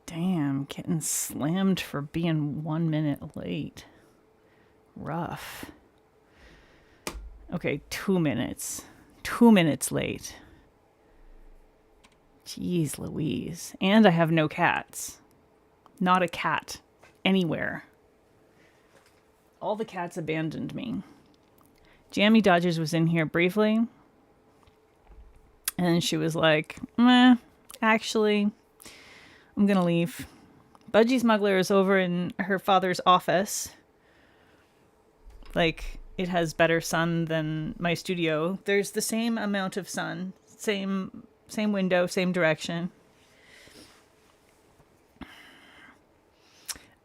Damn, getting slammed for being 1 minute late. Rough. Okay, 2 minutes. 2 minutes late. Jeez Louise. And I have no cats. Not a cat. Anywhere. All the cats abandoned me. Jammy Dodgers was in here briefly. And she was like, meh, actually, I'm gonna leave. Budgie Smuggler is over in her father's office. Like, it has better sun than my studio. There's the same amount of sun. Same window, same direction.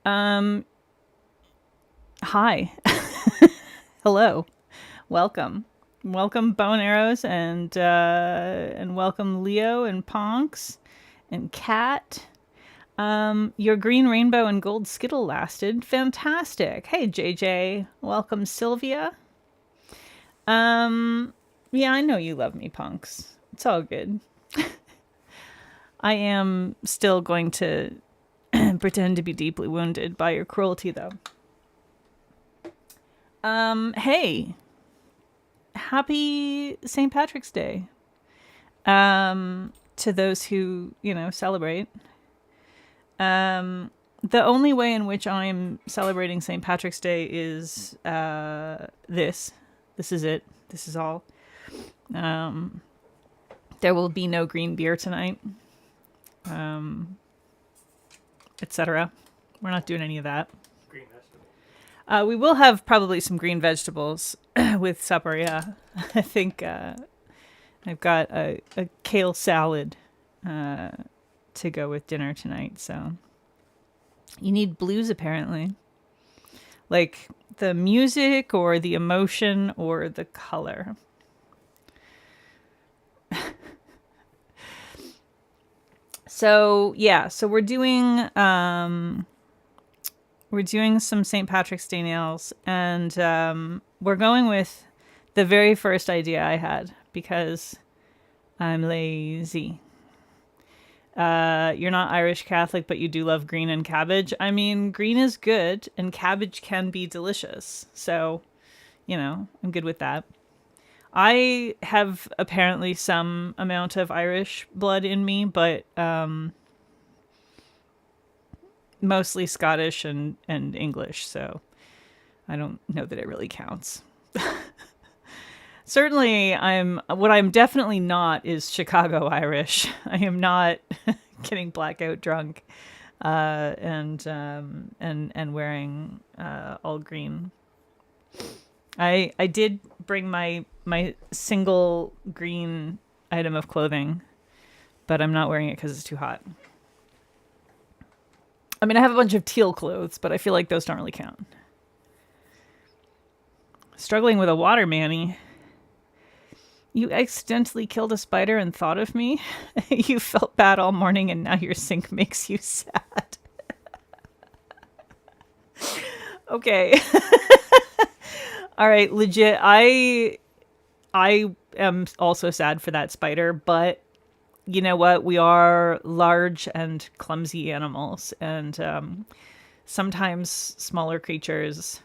Hi. Hello. Welcome. Welcome, Bow and Arrows, and welcome, Leo and Ponks and Kat. Your green rainbow and gold skittle lasted. Fantastic. Hey, JJ. Welcome, Sylvia. Yeah, I know you love me, Ponks. It's all good. I am still going to pretend to be deeply wounded by your cruelty, though. Hey. Happy St. Patrick's Day. To those who, celebrate. The only way in which I'm celebrating St. Patrick's Day is this. This is it. This is all. There will be no green beer tonight. Etc. We're not doing any of that. Green vegetables. We will have probably some green vegetables with supper, yeah. I think I've got a kale salad to go with dinner tonight, so. You need blues, apparently. Like the music or the emotion or the color. So, yeah, so we're doing some St. Patrick's Day nails, and we're going with the very first idea I had because I'm lazy. You're not Irish Catholic, but you do love green and cabbage. I mean, green is good, and cabbage can be delicious. So, I'm good with that. I have apparently some amount of Irish blood in me, but mostly Scottish and English, so I don't know that it really counts. Certainly, what I'm definitely not is Chicago Irish. I am not getting blackout drunk and wearing all green. I did bring my single green item of clothing, but I'm not wearing it because it's too hot. I mean, I have a bunch of teal clothes, but I feel like those don't really count. Struggling with a water manny. You accidentally killed a spider and thought of me? You felt bad all morning and now your sink makes you sad. Okay. All right, legit. I am also sad for that spider, but you know what? We are large and clumsy animals, and sometimes smaller creatures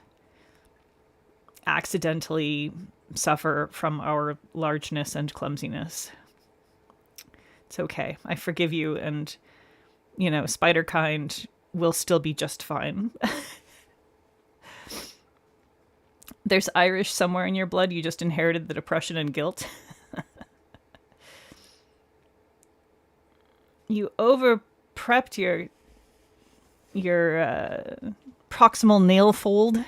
accidentally suffer from our largeness and clumsiness. It's okay. I forgive you, and, spider kind will still be just fine. There's Irish somewhere in your blood. You just inherited the depression and guilt. You over-prepped your proximal nail fold.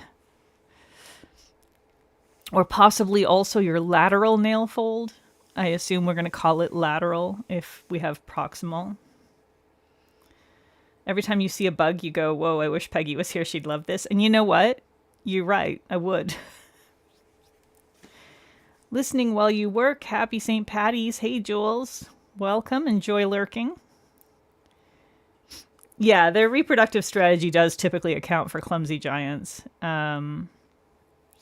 Or possibly also your lateral nail fold. I assume we're going to call it lateral if we have proximal. Every time you see a bug, you go, whoa, I wish Peggy was here. She'd love this. And you know what? You're right. I would. Listening while you work. Happy St. Patty's. Hey, Jules. Welcome. Enjoy lurking. Yeah, their reproductive strategy does typically account for clumsy giants.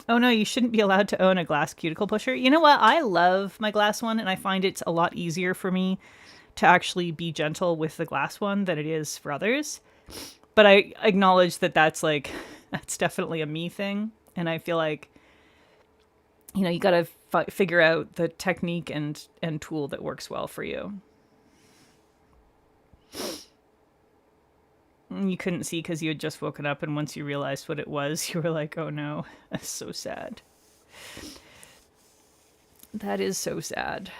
Oh no, you shouldn't be allowed to own a glass cuticle pusher. You know what? I love my glass one, and I find it's a lot easier for me to actually be gentle with the glass one than it is for others. But I acknowledge that that's definitely a me thing. And I feel like, you got to figure out the technique and tool that works well for you. You couldn't see because you had just woken up, and once you realized what it was, you were like, oh no, that's so sad. That is so sad.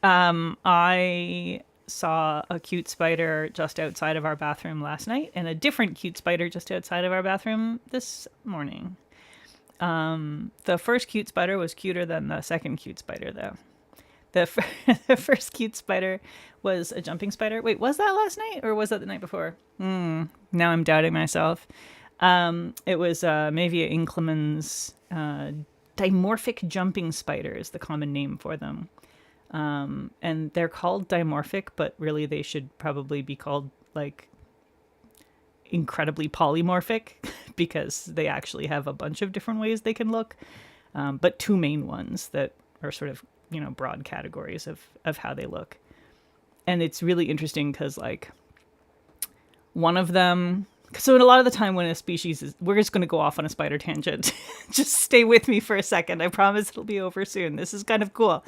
I saw a cute spider just outside of our bathroom last night, and a different cute spider just outside of our bathroom this morning. The first cute spider was cuter than the second cute spider, though. The first cute spider was a jumping spider. Wait, was that last night or was that the night before? Now I'm doubting myself. It was Mavia inclemens dimorphic jumping spider is the common name for them. And they're called dimorphic, but really they should probably be called like incredibly polymorphic because they actually have a bunch of different ways they can look. But two main ones that are sort of, broad categories of how they look. And it's really interesting because like one of them, so a lot of the time when a species is, we're just going to go off on a spider tangent. Just stay with me for a second. I promise it'll be over soon. This is kind of cool.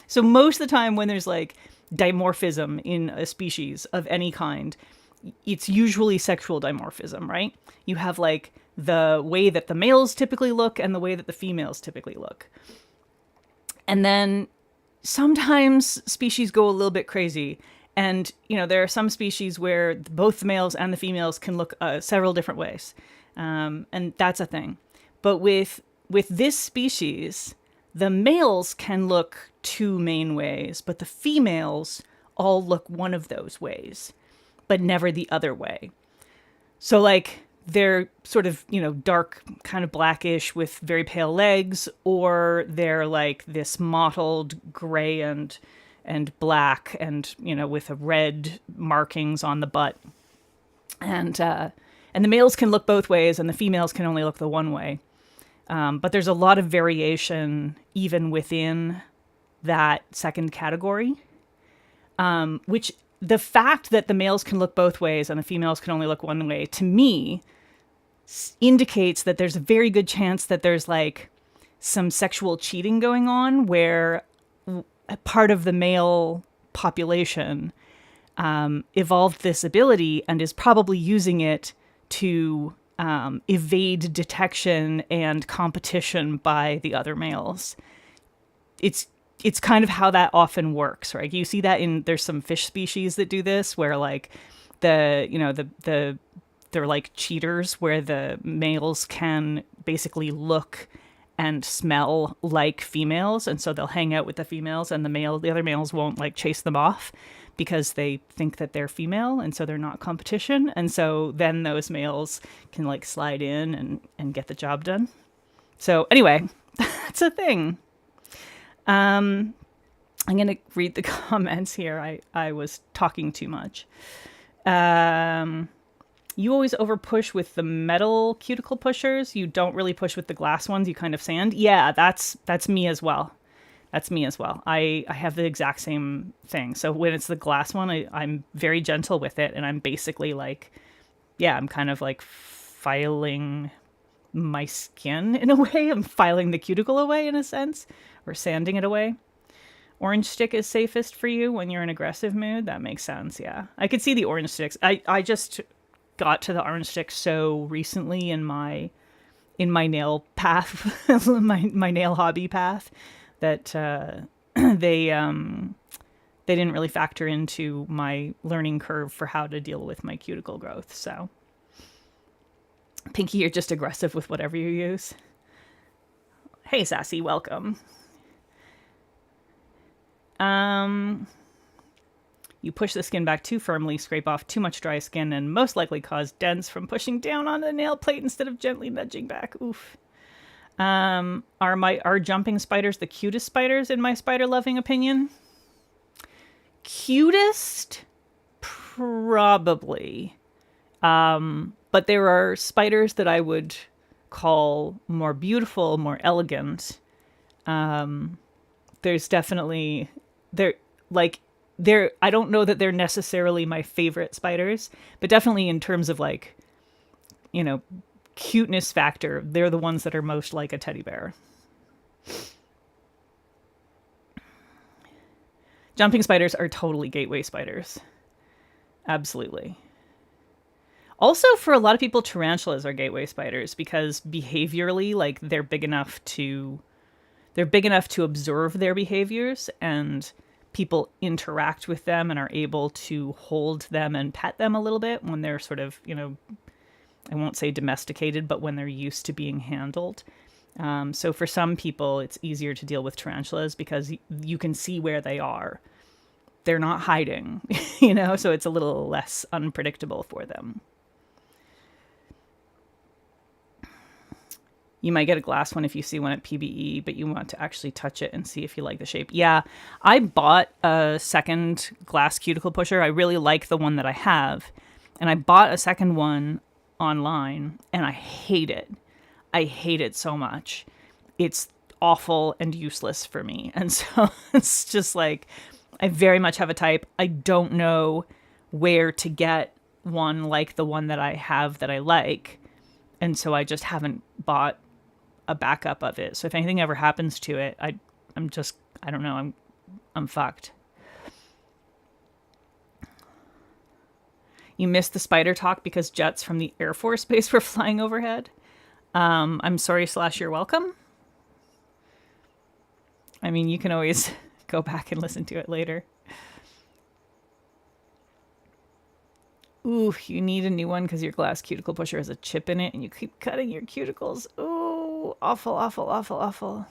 So most of the time when there's like dimorphism in a species of any kind, it's usually sexual dimorphism, right? You have like the way that the males typically look and the way that the females typically look. And then sometimes species go a little bit crazy. And, there are some species where both the males and the females can look several different ways. And that's a thing. But with this species, the males can look two main ways, but the females all look one of those ways, but never the other way. So like they're sort of, dark, kind of blackish with very pale legs, or they're like this mottled gray and black and, with a red markings on the butt. And the males can look both ways and the females can only look the one way. But there's a lot of variation even within that second category, which the fact that the males can look both ways and the females can only look one way, to me, indicates that there's a very good chance that there's like some sexual cheating going on where a part of the male population evolved this ability and is probably using it to evade detection and competition by the other males. It's kind of how that often works, right? You see that there's some fish species that do this where like they're like cheaters where the males can basically look and smell like females. And so they'll hang out with the females and the other males won't like chase them off because they think that they're female. And so they're not competition. And so then those males can like slide in and get the job done. So anyway, that's a thing. I'm going to read the comments here. I was talking too much. You always over push with the metal cuticle pushers. You don't really push with the glass ones. You kind of sand. Yeah, that's me as well. That's me as well. I have the exact same thing. So when it's the glass one, I'm very gentle with it. And I'm basically like, yeah, I'm kind of like filing my skin in a way. I'm filing the cuticle away in a sense, or sanding it away. Orange stick is safest for you when you're in aggressive mood. That makes sense. Yeah, I could see the orange sticks. I just got to the orange stick so recently in my nail path, my nail hobby path, that they didn't really factor into my learning curve for how to deal with my cuticle growth. So, Pinky, you're just aggressive with whatever you use. Hey, Sassy, welcome. You push the skin back too firmly, scrape off too much dry skin, and most likely cause dents from pushing down on the nail plate instead of gently nudging back. Oof. Are jumping spiders the cutest spiders in my spider-loving opinion? Cutest? Probably. But there are spiders that I would call more beautiful, more elegant. There's definitely... I don't know that they're necessarily my favorite spiders, but definitely in terms of like, you know, cuteness factor, they're the ones that are most like a teddy bear. Jumping spiders are totally gateway spiders. Absolutely. Also, for a lot of people, tarantulas are gateway spiders because behaviorally, like they're big enough to observe their behaviors, and people interact with them and are able to hold them and pet them a little bit when they're sort of, you know, I won't say domesticated, but when they're used to being handled. So for some people, it's easier to deal with tarantulas because you can see where they are. They're not hiding, you know, so it's a little less unpredictable for them. You might get a glass one if you see one at PBE, but you want to actually touch it and see if you like the shape. Yeah, I bought a second glass cuticle pusher. I really like the one that I have. And I bought a second one online, and I hate it. I hate it so much. It's awful and useless for me. And so it's just like, I very much have a type. I don't know where to get one like the one that I have that I like. And so I just haven't bought a backup of it. So if anything ever happens to it, I don't know, I'm fucked. You missed the spider talk because jets from the Air Force Base were flying overhead. I'm sorry / you're welcome. I mean, you can always go back and listen to it later. Ooh, you need a new one because your glass cuticle pusher has a chip in it and you keep cutting your cuticles. Ooh, awful, awful, awful, awful.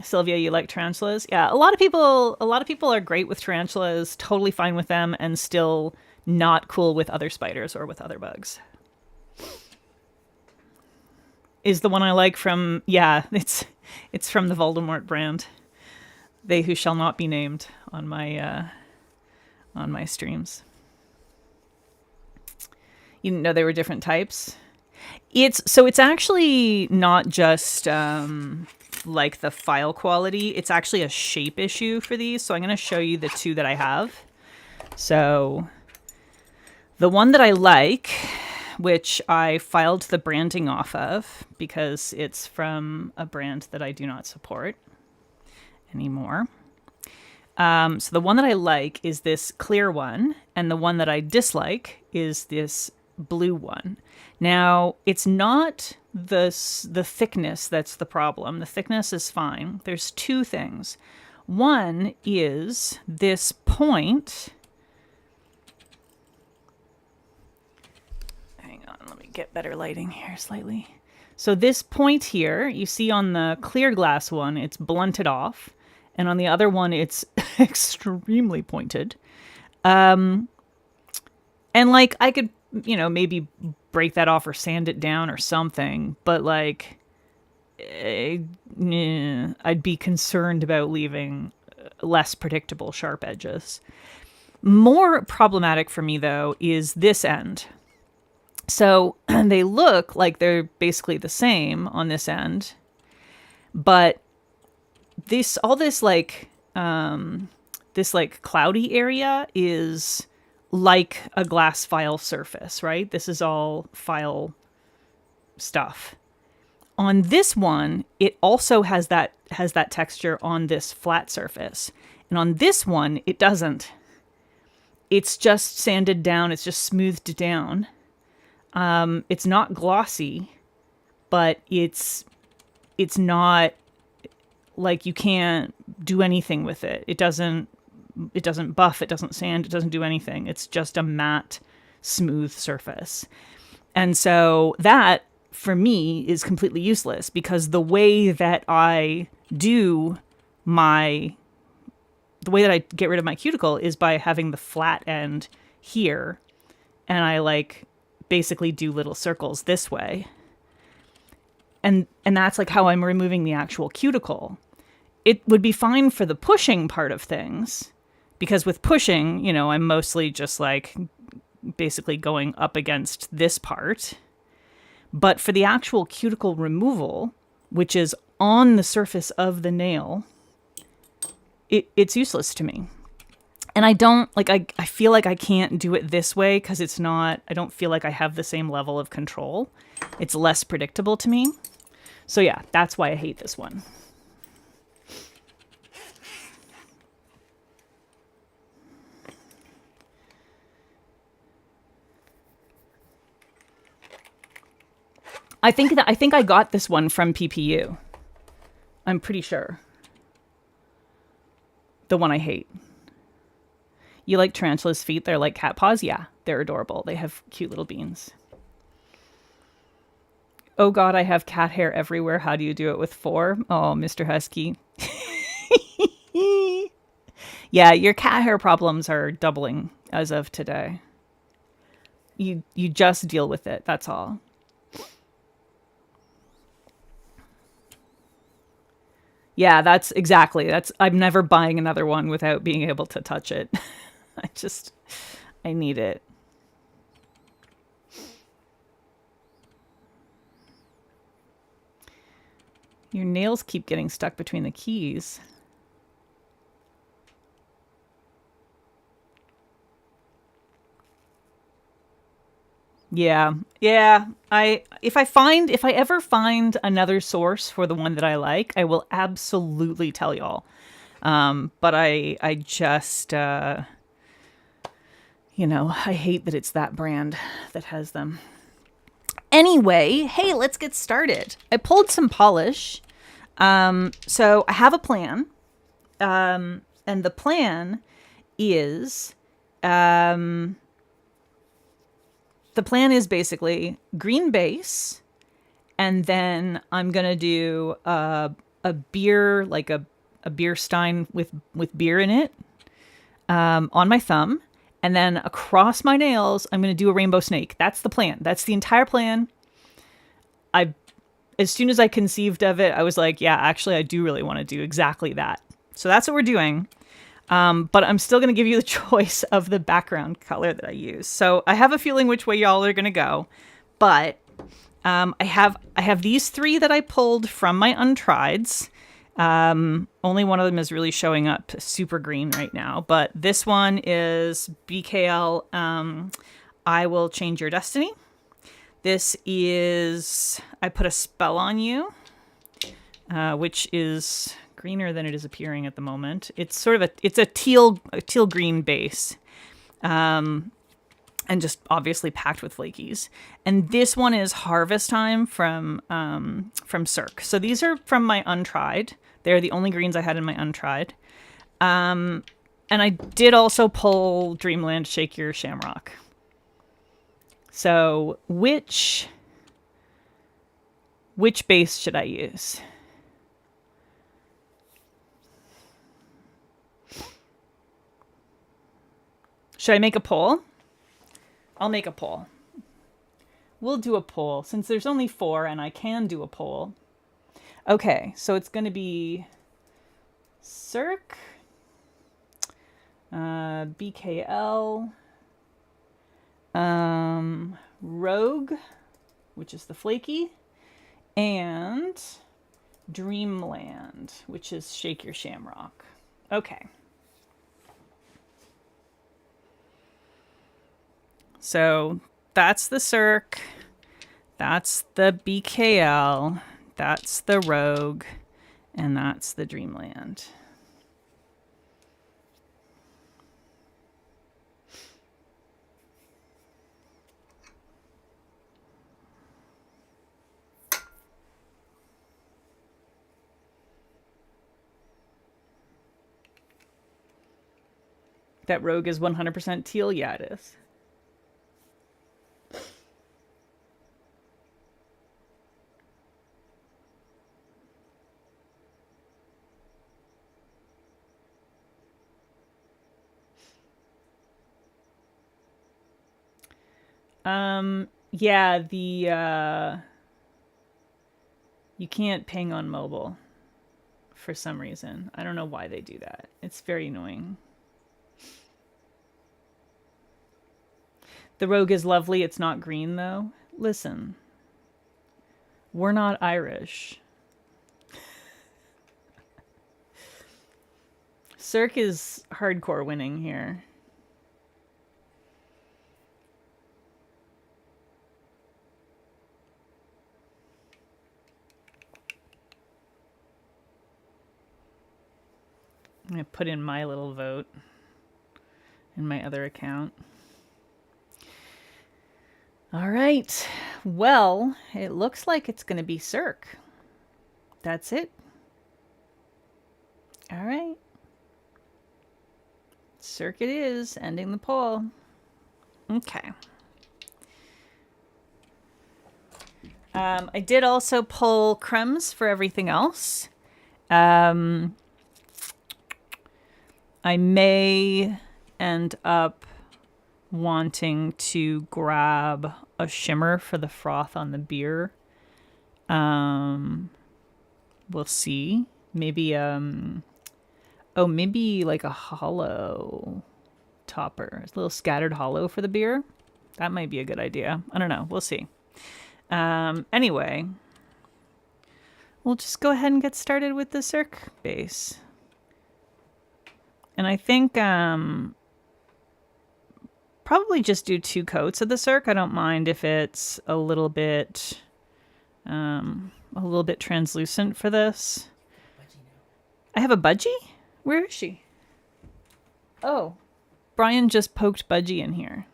Sylvia, you like tarantulas? Yeah, a lot of people are great with tarantulas, totally fine with them, and still not cool with other spiders or with other bugs. Is the one I like from, yeah, it's from the Voldemort brand. They who shall not be named on my streams. You didn't know they were different types? It's actually not just like the file quality. It's actually a shape issue for these. So I'm going to show you the two that I have. So the one that I like, which I filed the branding off of because it's from a brand that I do not support anymore. So the one that I like is this clear one, and the one that I dislike is this blue one. Now, it's not the thickness that's the problem. The thickness is fine. There's two things. One is this point. Hang on, let me get better lighting here slightly. So this point here, you see on the clear glass one, it's blunted off. And on the other one, it's extremely pointed. And like, I could, you know, maybe break that off or sand it down or something. But like, I'd be concerned about leaving less predictable sharp edges. More problematic for me, though, is this end. So they look like they're basically the same on this end. But this cloudy area is like a glass file surface, right? This is all file stuff. On this one, it also has that texture on this flat surface. And on this one, it doesn't. It's just sanded down. It's just smoothed down. It's not glossy, but it's not like you can't do anything with it. It doesn't buff, it doesn't sand, it doesn't do anything. It's just a matte, smooth surface. And so that, for me, is completely useless because the way that I get rid of my cuticle is by having the flat end here. And I like basically do little circles this way. And that's like how I'm removing the actual cuticle. It would be fine for the pushing part of things because with pushing, you know, I'm mostly just like basically going up against this part. But for the actual cuticle removal, which is on the surface of the nail, it's useless to me. And I don't like, I feel like I can't do it this way because it's not, I don't feel like I have the same level of control. It's less predictable to me. So yeah, that's why I hate this one. I think I got this one from PPU. I'm pretty sure. The one I hate. You like tarantula's feet? They're like cat paws? Yeah, they're adorable. They have cute little beans. Oh God, I have cat hair everywhere. How do you do it with 4? Oh, Mr. Husky. Yeah, your cat hair problems are doubling as of today. You just deal with it. That's all. Yeah, that's exactly. That's I'm never buying another one without being able to touch it. I just I need it. Your nails keep getting stuck between the keys. Yeah. Yeah. If I ever find another source for the one that I like, I will absolutely tell y'all. But I just I hate that it's that brand that has them. Anyway, hey, let's get started. I pulled some polish. So I have a plan. And the plan is basically green base, and then I'm gonna do a beer, like a beer stein with beer in it, on my thumb, and then across my nails I'm gonna do a rainbow snake. That's the plan. That's the entire plan. I As soon as I conceived of it, I was like, yeah, actually I do really want to do exactly that. So that's what we're doing. But I'm still going to give you the choice of the background color that I use. So I have a feeling which way y'all are going to go. But I have these 3 that I pulled from my untrieds. Only one of them is really showing up super green right now. But this one is BKL, I Will Change Your Destiny. This is I Put a Spell on You, which is greener than it is appearing at the moment. It's sort of a teal green base, and just obviously packed with flakies. And this one is Harvest Time from Cirque. So these are from my untried. They're the only greens I had in my untried. And I did also pull Dreamland Shake Your Shamrock. So which base should I use? Should I make a poll? I'll make a poll. We'll do a poll since there's only 4 and I can do a poll. Okay, so it's going to be Cirque, BKL, Rogue, which is the flaky, and Dreamland, which is Shake Your Shamrock. Okay. So that's the Cirque, that's the BKL, that's the Rogue, and that's the Dreamland. That Rogue is 100% teal? Yeah, it is. Yeah, you can't ping on mobile for some reason. I don't know why they do that. It's very annoying. The Rogue is lovely. It's not green, though. Listen, we're not Irish. Cirque is hardcore winning here. I'm going to put in my little vote in my other account. All right. Well, it looks like it's going to be Cirque. That's it. All right. Cirque it is, ending the poll. Okay. I did also pull crumbs for everything else. I may end up wanting to grab a shimmer for the froth on the beer. We'll see. Maybe maybe like a hollow topper, a little scattered hollow for the beer. That might be a good idea. I don't know. We'll see. Anyway, we'll just go ahead and get started with the Cirque base. And I think probably just do 2 coats of the Cirque. I don't mind if it's a little bit translucent for this. I have a budgie? Where is she? Oh, Brian just poked Budgie in here.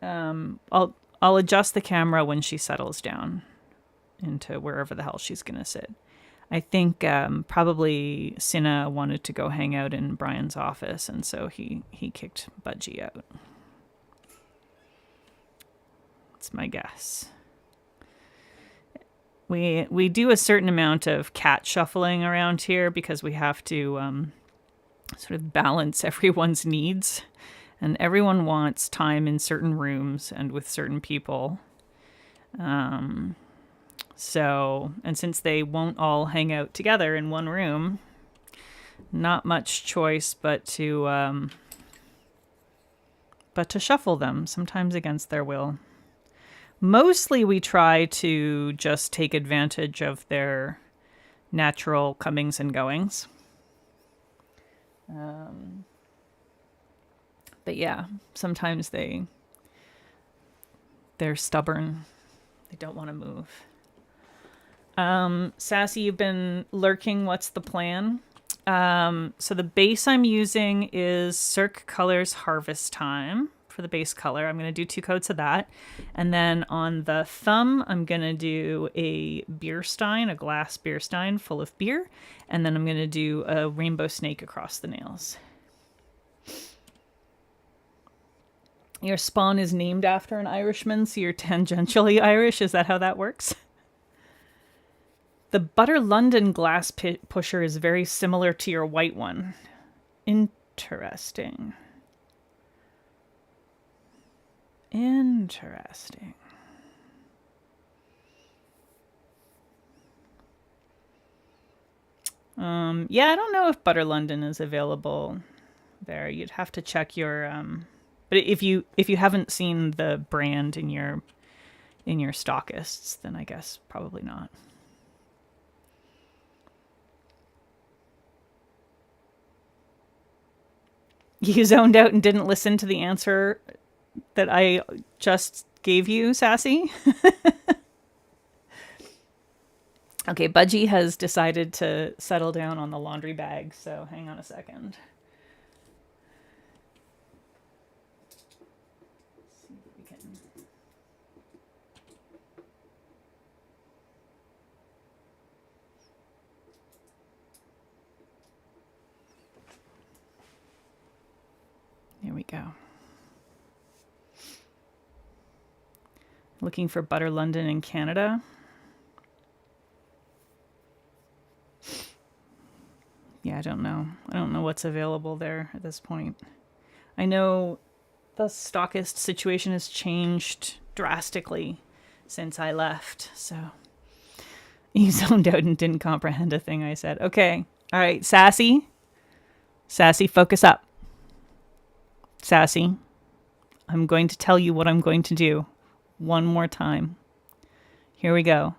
I'll adjust the camera when she settles down into wherever the hell she's gonna sit. I think probably Cinna wanted to go hang out in Brian's office, and so he kicked Budgie out. That's my guess. We do a certain amount of cat shuffling around here because we have to sort of balance everyone's needs. And everyone wants time in certain rooms and with certain people. And since they won't all hang out together in one room, not much choice but to shuffle them, sometimes against their will. Mostly we try to just take advantage of their natural comings and goings. But yeah, sometimes they're stubborn. They don't want to move. Sassy, you've been lurking. What's the plan? So the base I'm using is Cirque Colors Harvest Time for the base color. I'm going to do 2 coats of that. And then on the thumb, I'm going to do a beer stein, a glass beer stein full of beer. And then I'm going to do a rainbow snake across the nails. Your spawn is named after an Irishman, so you're tangentially Irish. Is that how that works? The Butter London glass pusher is very similar to your white one. Interesting. Interesting. Yeah, I don't know if Butter London is available there. You'd have to check your but if you haven't seen the brand in your stockists, then I guess probably not. You zoned out and didn't listen to the answer that I just gave you, Sassy. Okay, Budgie has decided to settle down on the laundry bag, so hang on a second. See if we can... Here we go. Looking for Butter London in Canada. Yeah, I don't know. I don't know what's available there at this point. I know the stockist situation has changed drastically since I left, so you zoned out and didn't comprehend a thing I said. Okay. All right, Sassy. Sassy, focus up. Sassy, I'm going to tell you what I'm going to do one more time. Here we go.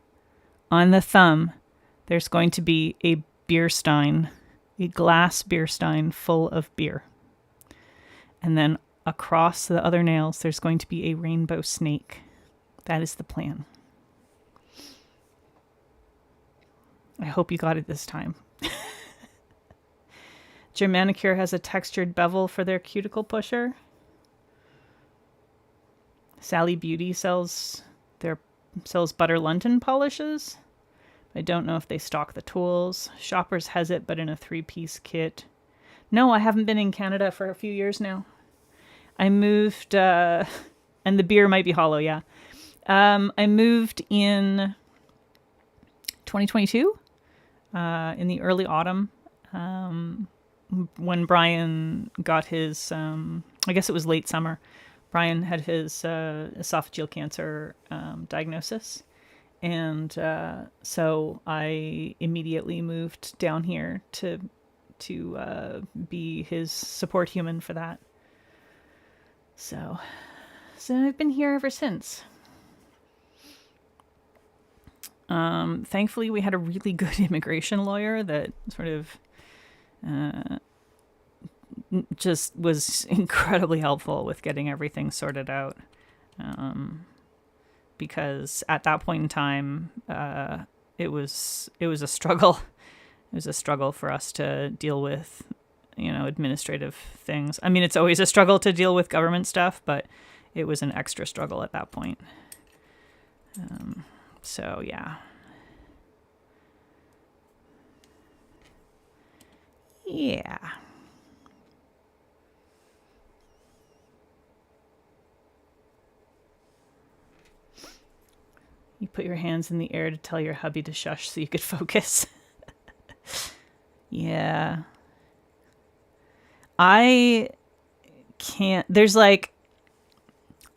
On the thumb, there's going to be a beer stein a glass beer stein full of beer. And then across the other nails, there's going to be a rainbow snake. That is the plan. I hope you got it this time. Germanicure has a textured bevel for their cuticle pusher. Sally Beauty sells Butter London polishes. I don't know if they stock the tools. Shoppers has it, but in a 3-piece kit. No, I haven't been in Canada for a few years now. I moved, and the beer might be hollow, yeah. I moved in 2022, in the early autumn, when Brian got his, I guess it was late summer. Brian had his esophageal cancer diagnosis. And so I immediately moved down here to be his support human for that. So I've been here ever since. Thankfully, we had a really good immigration lawyer that sort of just was incredibly helpful with getting everything sorted out. Because at that point in time, it was a struggle. It was a struggle for us to deal with, administrative things. I mean, it's always a struggle to deal with government stuff, but it was an extra struggle at that point. So yeah. Yeah. You put your hands in the air to tell your hubby to shush so you could focus. Yeah. I can't,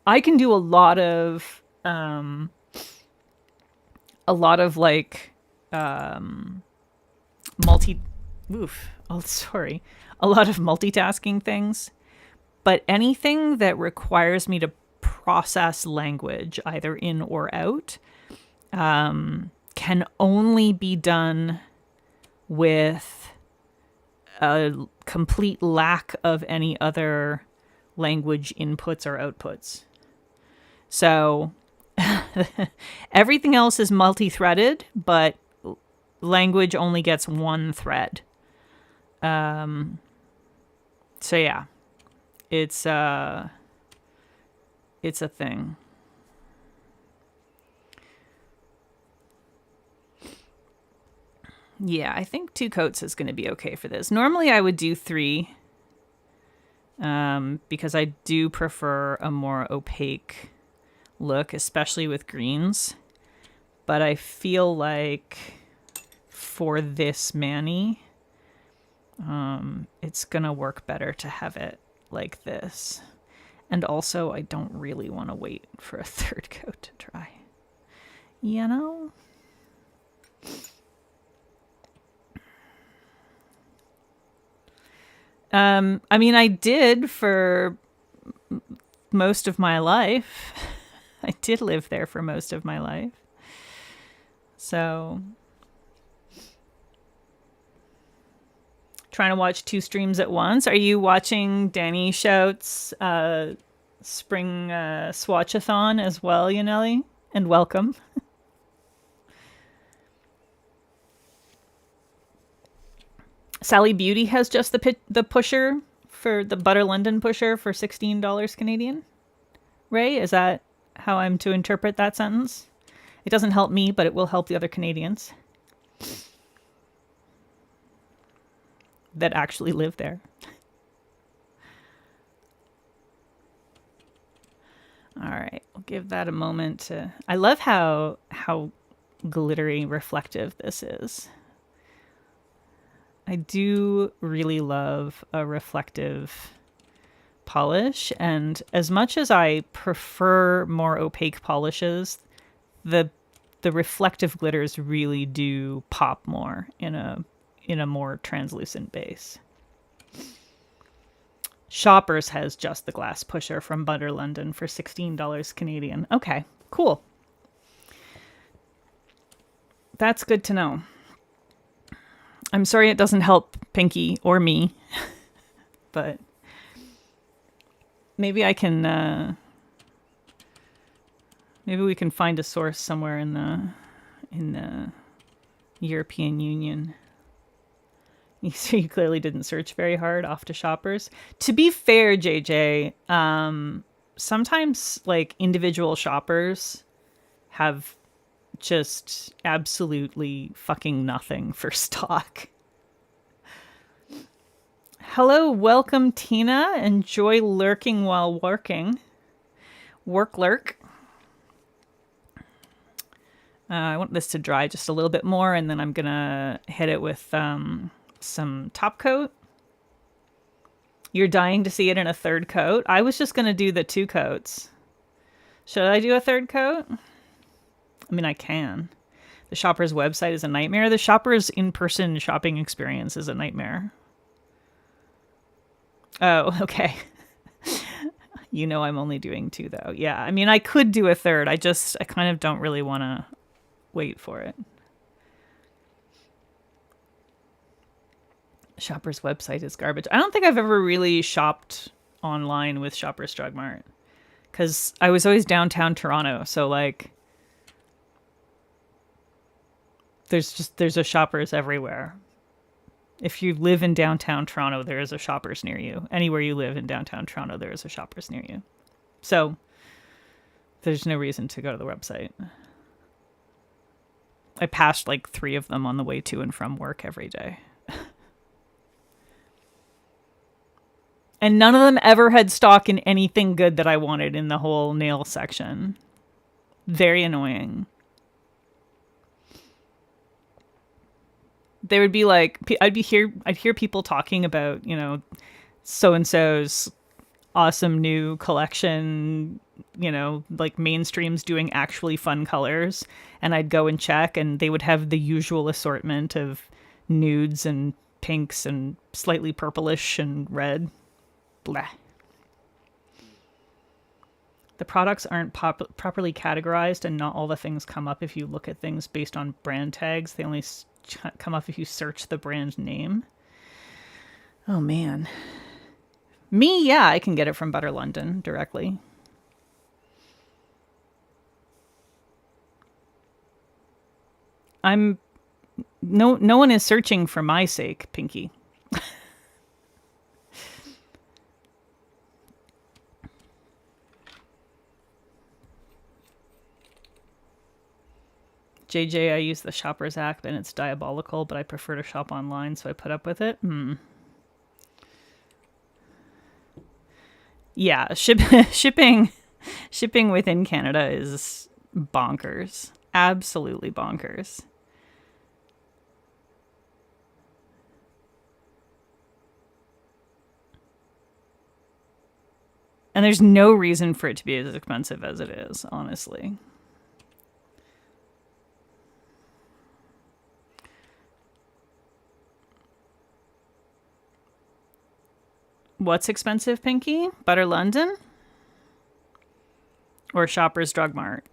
I can do a lot of like, a lot of multitasking things, but anything that requires me to process language either in or out can only be done with a complete lack of any other language inputs or outputs. So everything else is multi-threaded, but language only gets one thread. So yeah, it's a thing. Yeah, I think 2 coats is going to be okay for this. Normally I would do 3, because I do prefer a more opaque look, especially with greens. But I feel like for this mani, it's going to work better to have it like this. And also, I don't really want to wait for a 3rd coat to dry. You know? I mean, I did for most of my life. I did live there for most of my life. So, trying to watch 2 streams at once. Are you watching Danny Shout's spring swatchathon as well, Yaneli? And welcome. Sally Beauty has just the pusher for the Butter London pusher for $16 Canadian. Ray, is that how I'm to interpret that sentence? It doesn't help me, but it will help the other Canadians that actually live there. All right, we'll give that a moment to... I love how glittery reflective this is. I do really love a reflective polish, and as much as I prefer more opaque polishes, the reflective glitters really do pop more in a more translucent base. Shoppers has just the glass pusher from Butter London for $16 Canadian. Okay, cool. That's good to know. I'm sorry it doesn't help Pinky or me, but maybe I can. Maybe we can find a source somewhere in the European Union. You clearly didn't search very hard off to shoppers. To be fair, JJ, sometimes like individual shoppers have just absolutely fucking nothing for stock. Hello, welcome Tina. Enjoy lurking while working. Work lurk. I want this to dry just a little bit more, and then I'm gonna hit it with some top coat. You're dying to see it in a third coat. I was just gonna do the 2 coats. Should I do a third coat? I mean, I can. The shopper's website is a nightmare. The shopper's in-person shopping experience is a nightmare. Oh, okay. You know I'm only doing 2, though. Yeah, I mean, I could do a third. I kind of don't really want to wait for it. Shopper's website is garbage. I don't think I've ever really shopped online with Shoppers Drug Mart because I was always downtown Toronto. So like, there's a Shoppers everywhere. If you live in downtown Toronto, there is a Shoppers near you. Anywhere you live in downtown Toronto, there is a Shoppers near you. So there's no reason to go to the website. I passed like 3 of them on the way to and from work every day. And none of them ever had stock in anything good that I wanted in the whole nail section. Very annoying. They would be like, I'd hear people talking about, you know, so-and-so's awesome new collection, you know, like mainstream's doing actually fun colors. And I'd go and check, and they would have the usual assortment of nudes and pinks and slightly purplish and red. Blah. The products aren't properly categorized, and not all the things come up if you look at things based on brand tags. They only come up if you search the brand name. Oh, man. Me, yeah, I can get it from Butter London directly. No one is searching for my sake, Pinky. JJ, I use the Shoppers app and it's diabolical, but I prefer to shop online, so I put up with it. Yeah, shipping within Canada is bonkers. Absolutely bonkers. And there's no reason for it to be as expensive as it is, honestly. What's expensive, Pinky? Butter London? Or Shoppers Drug Mart?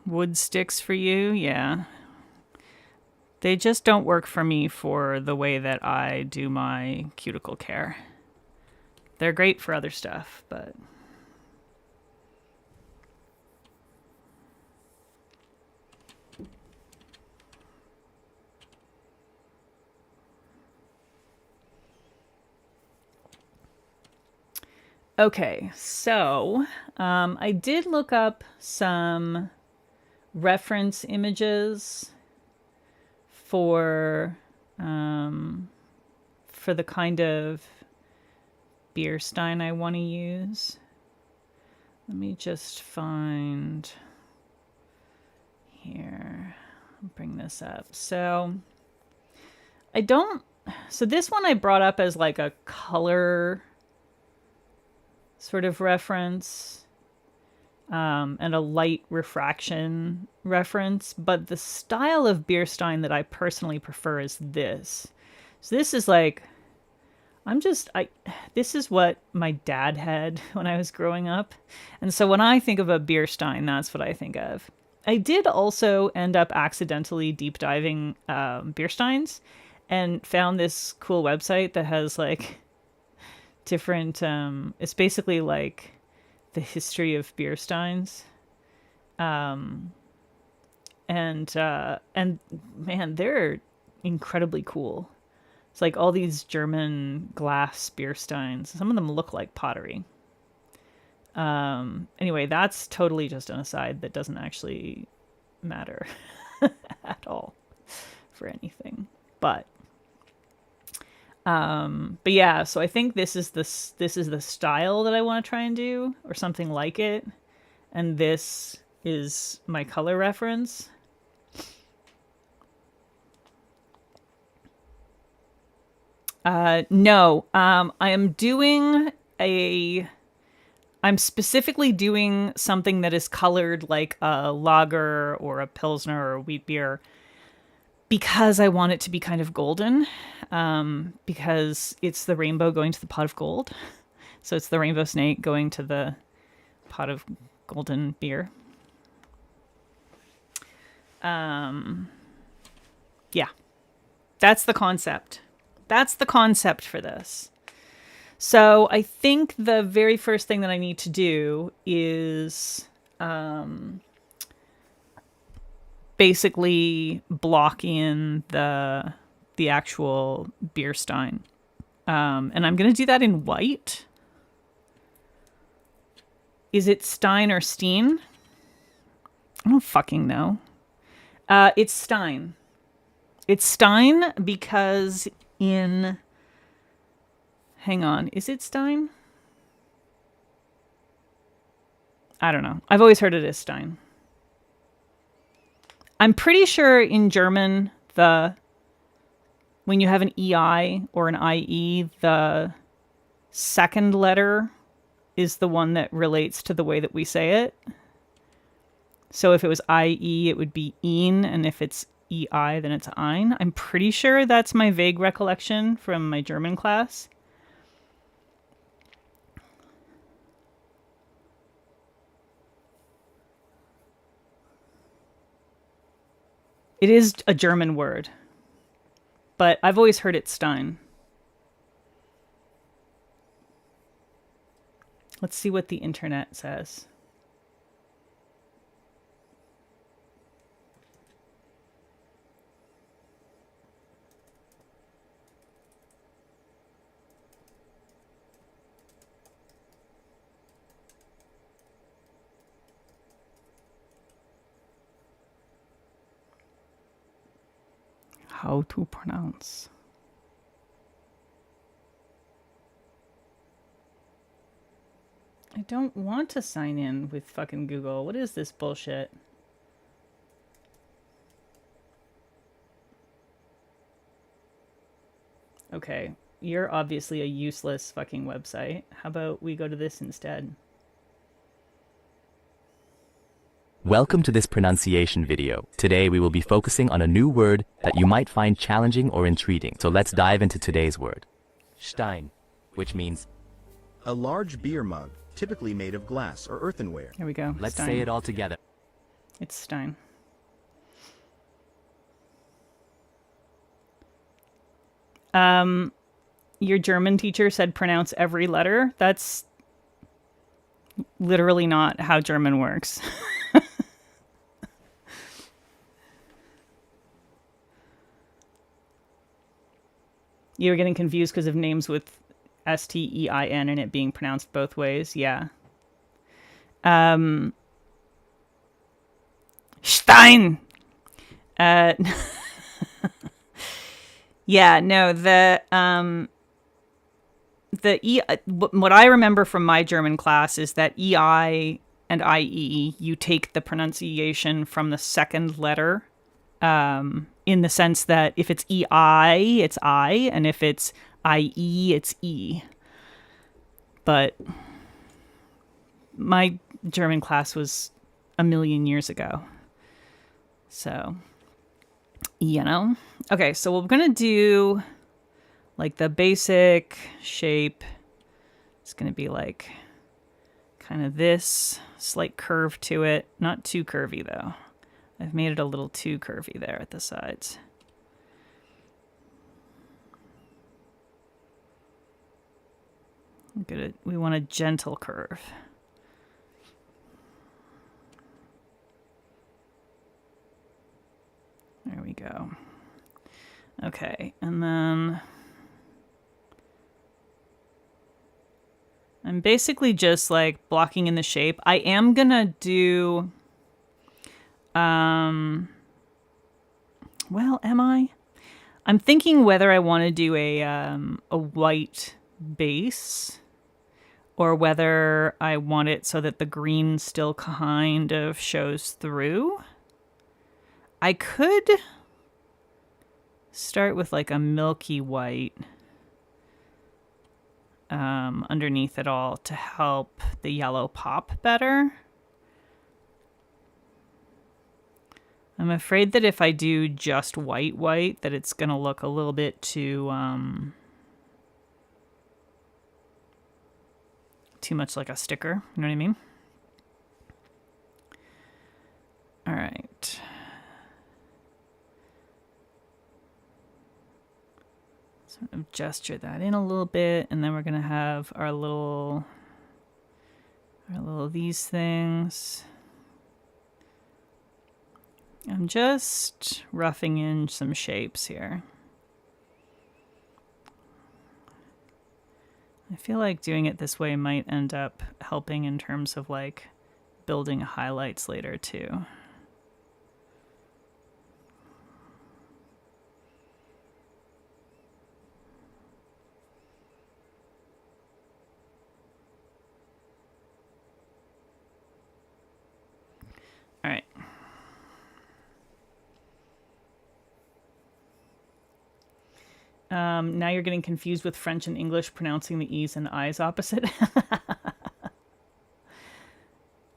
Wood sticks for you? Yeah. They just don't work for me for the way that I do my cuticle care. They're great for other stuff, but... Okay, so I did look up some reference images for the kind of beer stein I want to use. Let me just find here. Bring this up. So this one I brought up as like a color sort of reference and a light refraction reference, but the style of beer stein that I personally prefer is this. So this is like, this is what my dad had when I was growing up. And so when I think of a beer stein, that's what I think of. I did also end up accidentally deep diving beer steins and found this cool website that has like different, it's basically like the history of beer steins. And man, they're incredibly cool. It's like all these German glass beer steins. Some of them look like pottery. Anyway, that's totally just an aside that doesn't actually matter at all for anything. But yeah, so I think this is the style that I want to try and do, or something like it. And this is my color reference. No, I'm specifically doing something that is colored like a lager or a pilsner or a wheat beer because I want it to be kind of golden, because it's the rainbow going to the pot of gold. So it's the rainbow snake going to the pot of golden beer. Yeah, that's the concept. That's the concept for this. So I think the very first thing that I need to do is basically block in the actual beer stein. And I'm going to do that in white. Is it Stein or Steen? I don't fucking know. It's Stein. It's Stein because hang on, is it Stein? I don't know. I've always heard it as Stein. I'm pretty sure in German, when you have an EI or an IE, the second letter is the one that relates to the way that we say it. So if it was IE, it would be een, and if it's EI, then it's ein. I'm pretty sure that's my vague recollection from my German class. It is a German word, but I've always heard it Stein. Let's see what the internet says. How to pronounce. I don't want to sign in with fucking Google. What is this bullshit? Okay, you're obviously a useless fucking website. How about we go to this instead? Welcome to this pronunciation video. Today we will be focusing on a new word that you might find challenging or intriguing. So let's dive into today's word. Stein, which means a large beer mug, typically made of glass or earthenware. Here we go. Let's Stein. say it all together. It's Stein. Your German teacher said pronounce every letter. That's literally not how German works. You were getting confused because of names with Stein and it being pronounced both ways. Yeah. Stein. Yeah, no, what I remember from my German class is that EI and IE, you take the pronunciation from the second letter, in the sense that if it's EI, it's I, and if it's IE, it's E. But my German class was a million years ago. So, you know. Okay, so we're going to do Like the basic shape is going to be like kind of this slight curve to it. Not too curvy though. I've made it a little too curvy there at the sides. Good. We want a gentle curve. There we go. Okay, and then I'm basically just like blocking in the shape. I am gonna do, well, am I? I'm thinking whether I want to do a white base or whether I want it so that the green still kind of shows through. I could start with like a milky white underneath it all to help the yellow pop better. I'm afraid that if I do just white, that it's going to look a little bit too much like a sticker. You know what I mean? All right. Sort of gesture that in a little bit, and then we're going to have our little these things. I'm just roughing in some shapes here. I feel like doing it this way might end up helping in terms of like building highlights later too. All right. Now you're getting confused with French and English, pronouncing the E's and I's opposite.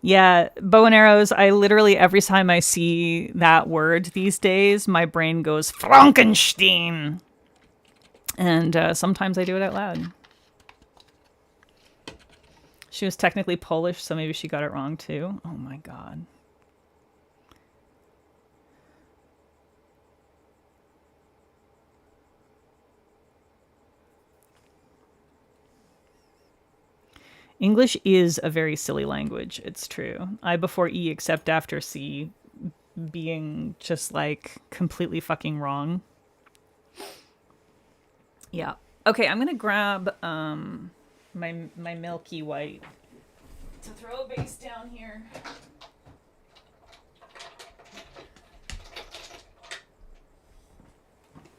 Yeah, bow and arrows, I literally, every time I see that word these days, my brain goes, Frankenstein! And sometimes I do it out loud. She was technically Polish, so maybe she got it wrong too. Oh my god. English is a very silly language. It's true. I before E except after C being just like completely fucking wrong. Yeah. Okay, I'm gonna grab my milky white to throw a base down here.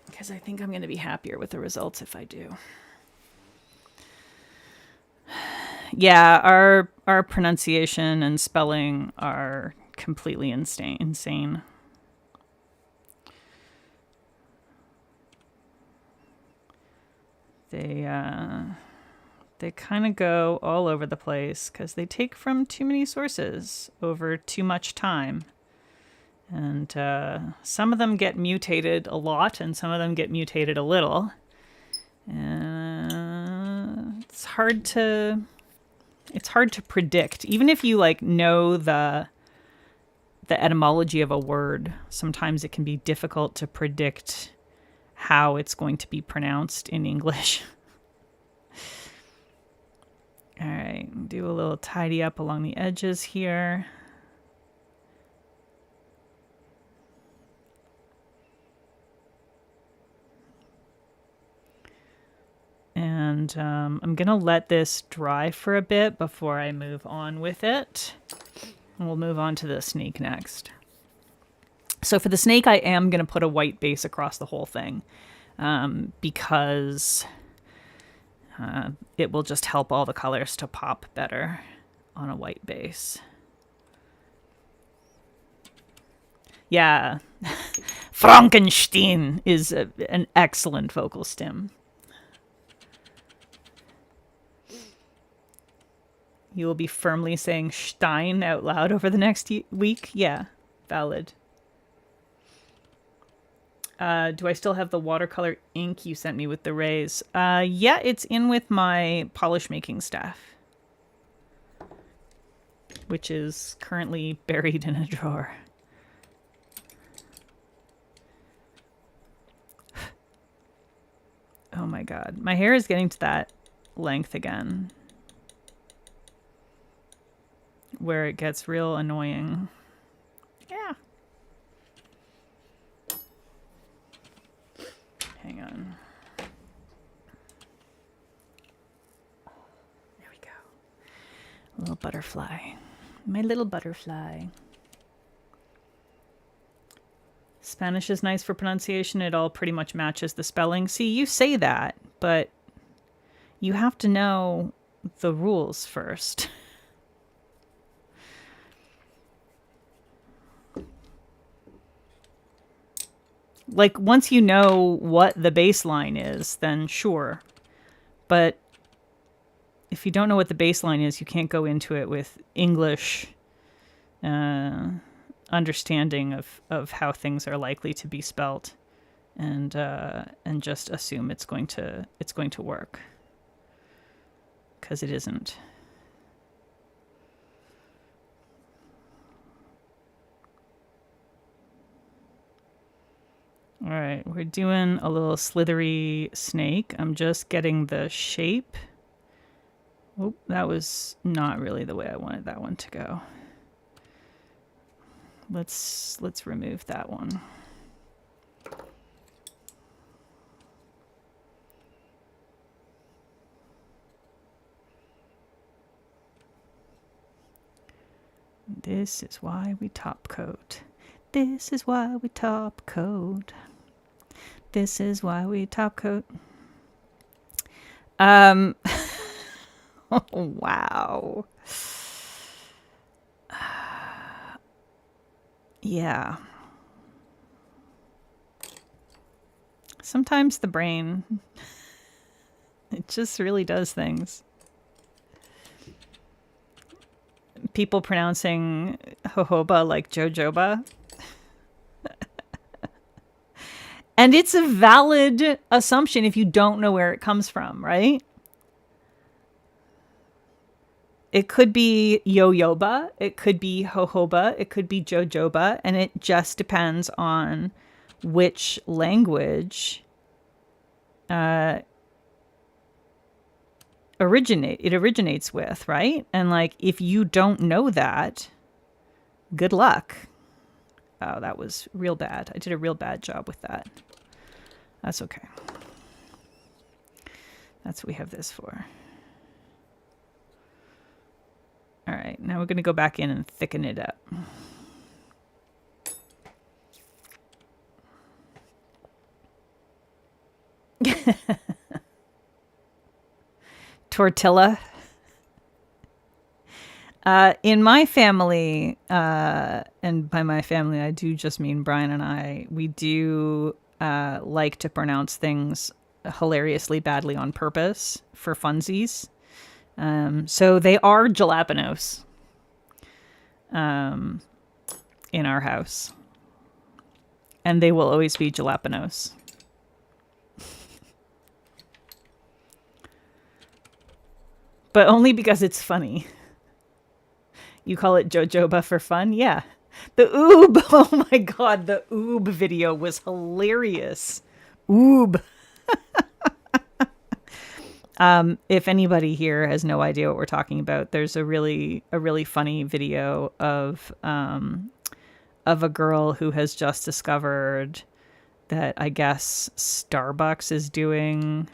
Because I think I'm gonna be happier with the results if I do. Yeah, our pronunciation and spelling are completely insane. They kind of go all over the place because they take from too many sources over too much time. And some of them get mutated a lot and some of them get mutated a little. And it's hard to predict. Even if you like know the etymology of a word, sometimes it can be difficult to predict how it's going to be pronounced in English. All right, do a little tidy up along the edges here. And I'm going to let this dry for a bit before I move on with it. And we'll move on to the snake next. So for the snake, I am going to put a white base across the whole thing because it will just help all the colors to pop better on a white base. Yeah, Frankenstein is an excellent vocal stim. You will be firmly saying Stein out loud over the next week? Yeah, valid. Do I still have the watercolor ink you sent me with the rays? Yeah, it's in with my polish making staff, which is currently buried in a drawer. Oh my god. My hair is getting to that length again, where it gets real annoying. Yeah. Hang on. There we go. A little butterfly. My little butterfly. Spanish is nice for pronunciation. It all pretty much matches the spelling. See, you say that, but you have to know the rules first. Like, once you know what the baseline is, then sure. But if you don't know what the baseline is, you can't go into it with English understanding of how things are likely to be spelt, and just assume it's going to work, because it isn't. All right, we're doing a little slithery snake. I'm just getting the shape. Oh, that was not really the way I wanted that one to go. Let's remove that one. This is why we top coat. This is why we top coat. This is why we top coat. Oh, wow. Yeah. Sometimes the brain, it just really does things. People pronouncing jojoba like jojoba. And it's a valid assumption if you don't know where it comes from, right? It could be yoyoba, it could be jojoba, it could be jojoba, and it just depends on which language it originates with, right? And like, if you don't know that, good luck. Oh, that was real bad. I did a real bad job with that. That's okay. That's what we have this for. All right, now we're going to go back in and thicken it up. Tortilla. In my family, and by my family, I do just mean Brian and I, we do like to pronounce things hilariously badly on purpose for funsies. So they are jalapenos in our house. And they will always be jalapenos. But only because it's funny. You call it jojoba for fun? Yeah. The oob. Oh my god, the oob video was hilarious. Oob. If anybody here has no idea what we're talking about, there's a really funny video of a girl who has just discovered that, I guess, Starbucks is doing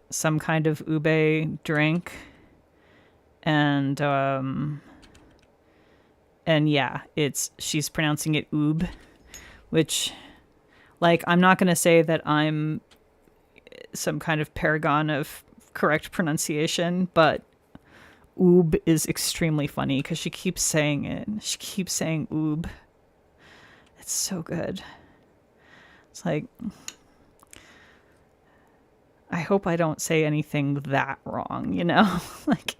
some kind of ube drink, and yeah, she's pronouncing it oob, which, like, I'm not going to say that I'm some kind of paragon of correct pronunciation, but oob is extremely funny because she keeps saying it. She keeps saying oob. It's so good. It's like, I hope I don't say anything that wrong, you know? Like,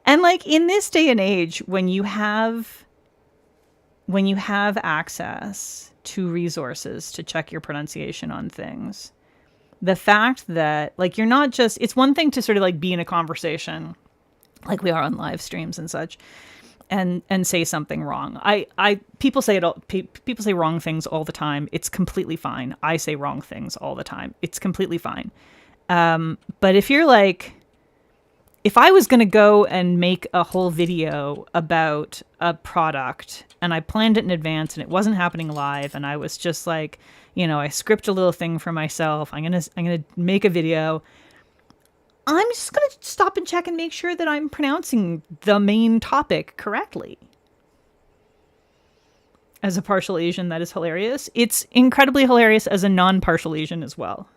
and like, in this day and age, when you have when you have access to resources to check your pronunciation on things, the fact that like you're not just, it's one thing to sort of like be in a conversation like we are on live streams and such, and say something wrong. People say it all. People say wrong things all the time. It's completely fine. I say wrong things all the time. It's completely fine. But if you're like, if I was going to go and make a whole video about a product and I planned it in advance and it wasn't happening live and I was just like, you know, I script a little thing for myself. I'm going to make a video. I'm just going to stop and check and make sure that I'm pronouncing the main topic correctly. As a partial Asian, that is hilarious. It's incredibly hilarious as a non-partial Asian as well.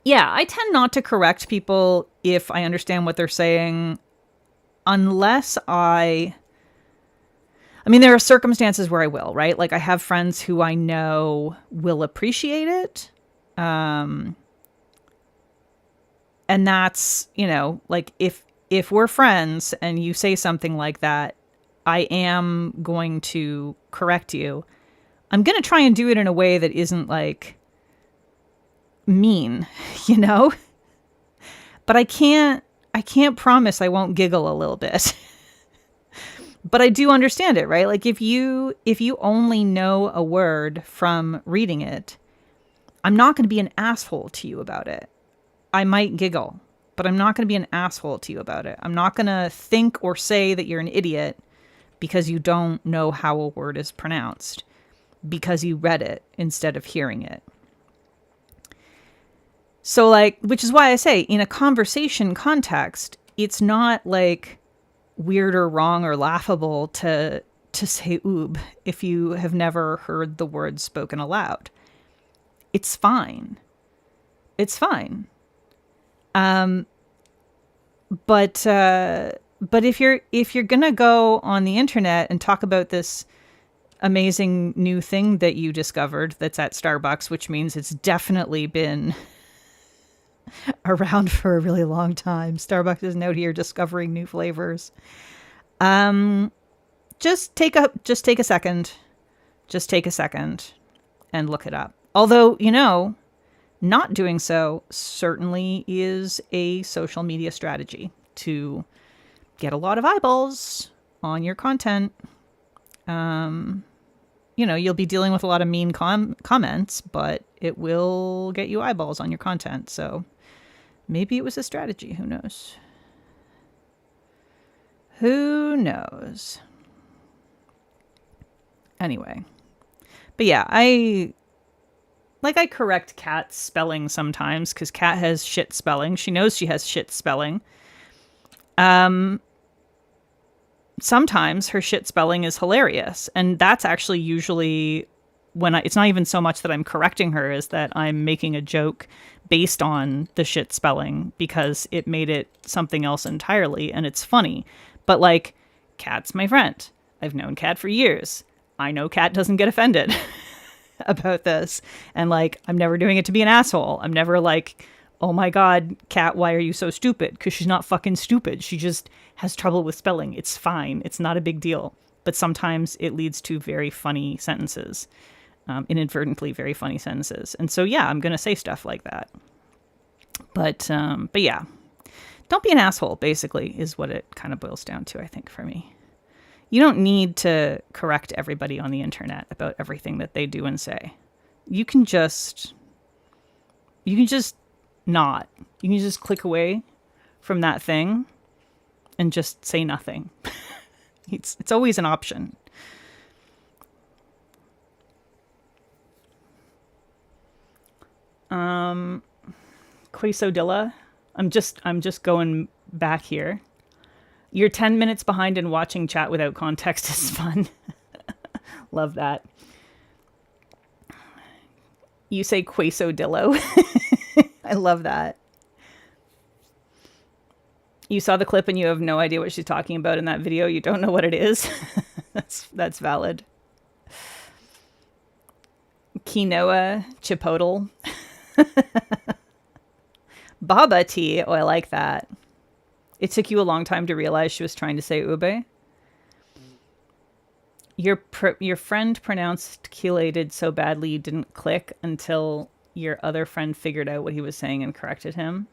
Yeah, I tend not to correct people if I understand what they're saying, unless I mean, there are circumstances where I will, right? Like I have friends who I know will appreciate it. And that's, you know, like if we're friends and you say something like that, I am going to correct you. I'm going to try and do it in a way that isn't like mean, you know? But I can't promise I won't giggle a little bit. But I do understand it, right? Like if you only know a word from reading it, I'm not going to be an asshole to you about it. I might giggle, but I'm not going to be an asshole to you about it. I'm not going to think or say that you're an idiot because you don't know how a word is pronounced, because you read it instead of hearing it. So like, which is why I say in a conversation context, it's not like weird or wrong or laughable to say oob if you have never heard the word spoken aloud. It's fine. It's fine. But if you're gonna go on the internet and talk about this amazing new thing that you discovered that's at Starbucks, which means it's definitely been around for a really long time. Starbucks isn't out here discovering new flavors. Just take a second and look it up. Although, you know, not doing so certainly is a social media strategy to get a lot of eyeballs on your content. You know, you'll be dealing with a lot of mean comments, but it will get you eyeballs on your content. So maybe it was a strategy. Who knows? Who knows? Anyway. But yeah, I correct Kat's spelling sometimes because Kat has shit spelling. She knows she has shit spelling. Sometimes her shit spelling is hilarious. And that's actually usually when it's not even so much that I'm correcting her, is that I'm making a joke based on the shit spelling because it made it something else entirely and it's funny. But like, Kat's my friend. I've known Kat for years. I know Kat doesn't get offended about this. And like, I'm never doing it to be an asshole. I'm never like, oh my God, Kat, why are you so stupid? Because she's not fucking stupid. She just has trouble with spelling. It's fine. It's not a big deal. But sometimes it leads to very funny sentences, inadvertently very funny sentences. And so, yeah, I'm going to say stuff like that. But yeah, don't be an asshole, basically, is what it kind of boils down to, I think, for me. You don't need to correct everybody on the internet about everything that they do and say. You can just not. You can just click away from that thing and just say nothing. It's always an option. Quesodilla. I'm just going back here. You're 10 minutes behind in watching chat without context is fun. Love that. You say quesodillo. I love that. You saw the clip and you have no idea what she's talking about in that video. You don't know what it is. That's valid. Quinoa chipotle. Baba tea. Oh, I like that. It took you a long time to realize she was trying to say ube. Your friend pronounced chelated so badly you didn't click until your other friend figured out what he was saying and corrected him.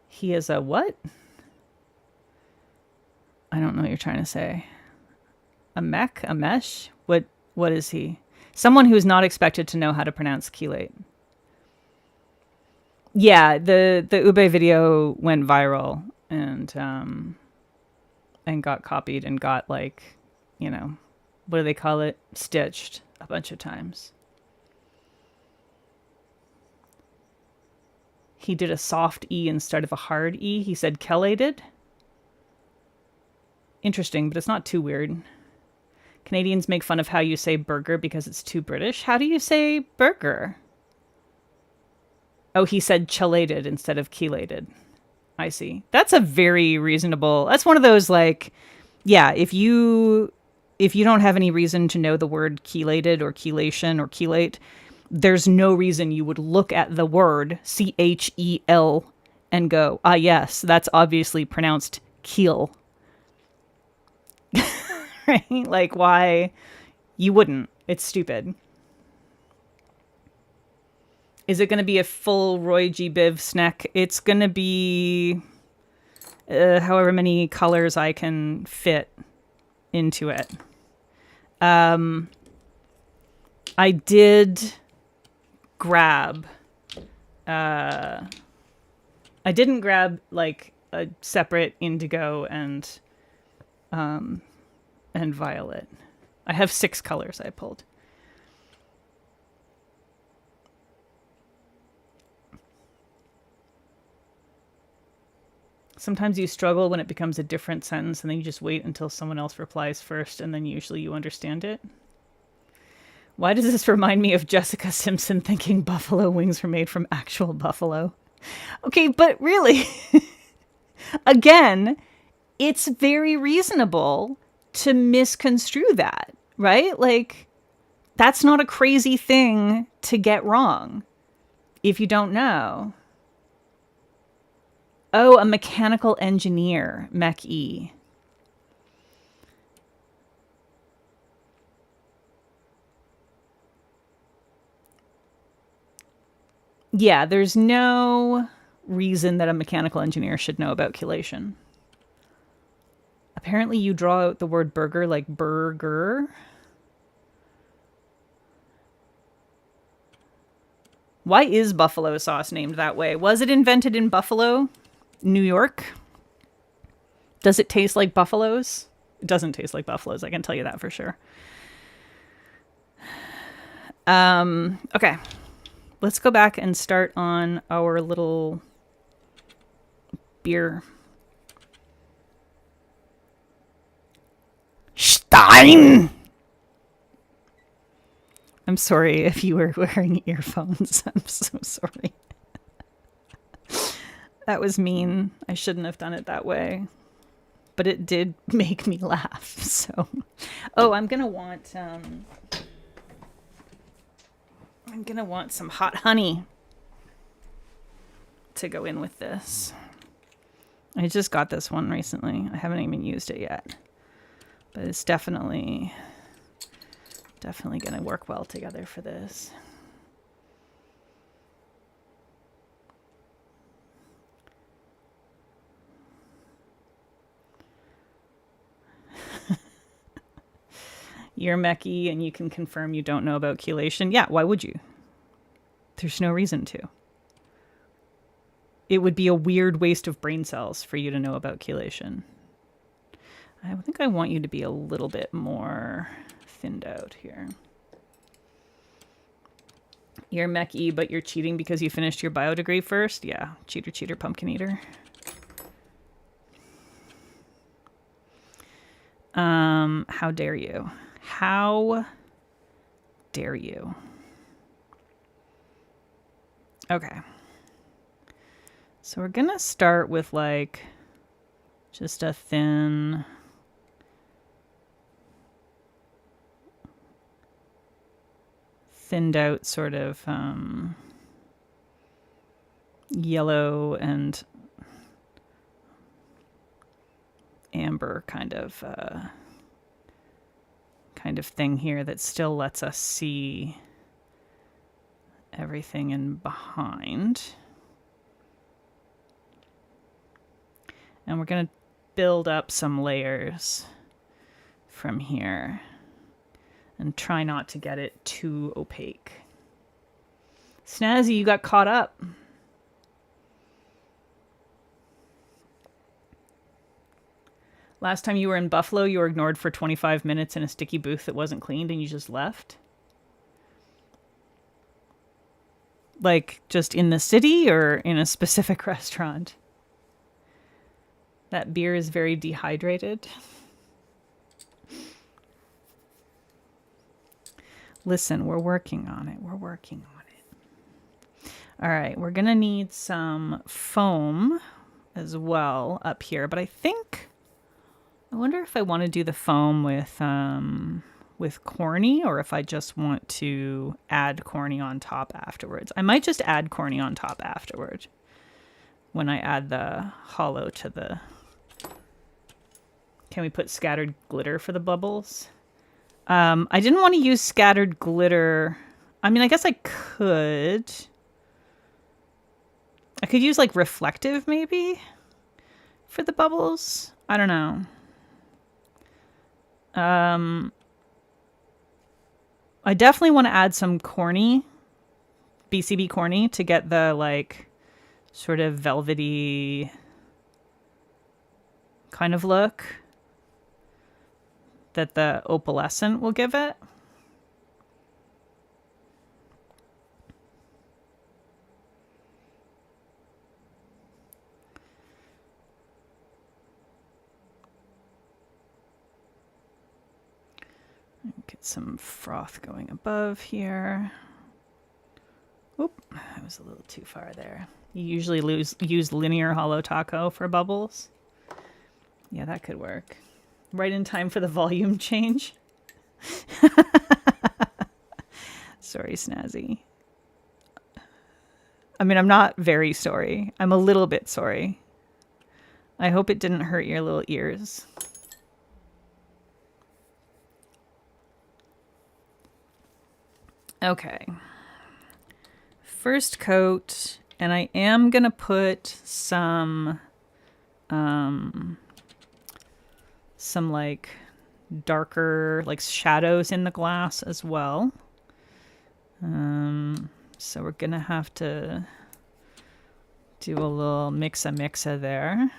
He is a what? I don't know what you're trying to say. A mech? A mesh? What is he? Someone who is not expected to know how to pronounce chelate. Yeah, the Ube video went viral and got copied and got like, you know, what do they call it? Stitched a bunch of times. He did a soft E instead of a hard E. He said chelated. Interesting, but it's not too weird. Canadians make fun of how you say burger because it's too British. How do you say burger? Oh, he said chelated instead of chelated. I see. That's a very reasonable. That's one of those like, yeah, if you don't have any reason to know the word chelated or chelation or chelate, there's no reason you would look at the word CHEL and go, ah, yes, that's obviously pronounced keel. Right? Like, why? You wouldn't. It's stupid. Is it going to be a full Roy G. Biv snack? It's going to be however many colors I can fit into it. I did grab... I didn't grab, like, a separate indigo and violet. I have 6 colors I pulled. Sometimes you struggle when it becomes a different sentence and then you just wait until someone else replies first and then usually you understand it. Why does this remind me of Jessica Simpson thinking buffalo wings were made from actual buffalo? Okay, but really, again, it's very reasonable to misconstrue that, right? Like, that's not a crazy thing to get wrong if you don't know. Oh, a mechanical engineer, Mech E. Yeah, there's no reason that a mechanical engineer should know about chelation. Apparently you draw out the word burger like burger. Why is buffalo sauce named that way? Was it invented in Buffalo, New York? Does it taste like buffaloes? It doesn't taste like buffaloes, I can tell you that for sure. Okay. Let's go back and start on our little beer. Stein! I'm sorry if you were wearing earphones. I'm so sorry. That was mean. I shouldn't have done it that way. But it did make me laugh. So, oh, I'm gonna want some hot honey to go in with this. I just got this one recently. I haven't even used it yet. But it's definitely gonna work well together for this. You're Mechie and you can confirm you don't know about chelation. Yeah, why would you? There's no reason to. It would be a weird waste of brain cells for you to know about chelation. I think I want you to be a little bit more thinned out here. You're Mechie, but you're cheating because you finished your bio degree first? Yeah, cheater, cheater, pumpkin eater. How dare you? How dare you? Okay. So we're gonna start with like just a thinned out sort of yellow and amber kind of thing here that still lets us see everything in behind. And we're going to build up some layers from here and try not to get it too opaque. Snazzy, you got caught up. Last time you were in Buffalo, you were ignored for 25 minutes in a sticky booth that wasn't cleaned and you just left? Like, just in the city or in a specific restaurant? That beer is very dehydrated. Listen, we're working on it. We're working on it. All right, we're going to need some foam as well up here, but I wonder if I want to do the foam with corny or if I just want to add corny on top afterwards. I might just add corny on top afterward when I add the hollow to the... Can we put scattered glitter for the bubbles? I didn't want to use scattered glitter. I mean, I guess I could. I could use like reflective maybe for the bubbles. I don't know. I definitely want to add some corny, BCB corny, to get the like sort of velvety kind of look that the opalescent will give it. Get some froth going above here. Oop, I was a little too far there. You usually use linear hollow taco for bubbles. Yeah, that could work. Right in time for the volume change. Sorry, Snazzy. I mean, I'm not very sorry. I'm a little bit sorry. I hope it didn't hurt your little ears. Okay. First coat, and I am going to put some like darker like shadows in the glass as well. So we're gonna have to do a little mixa there.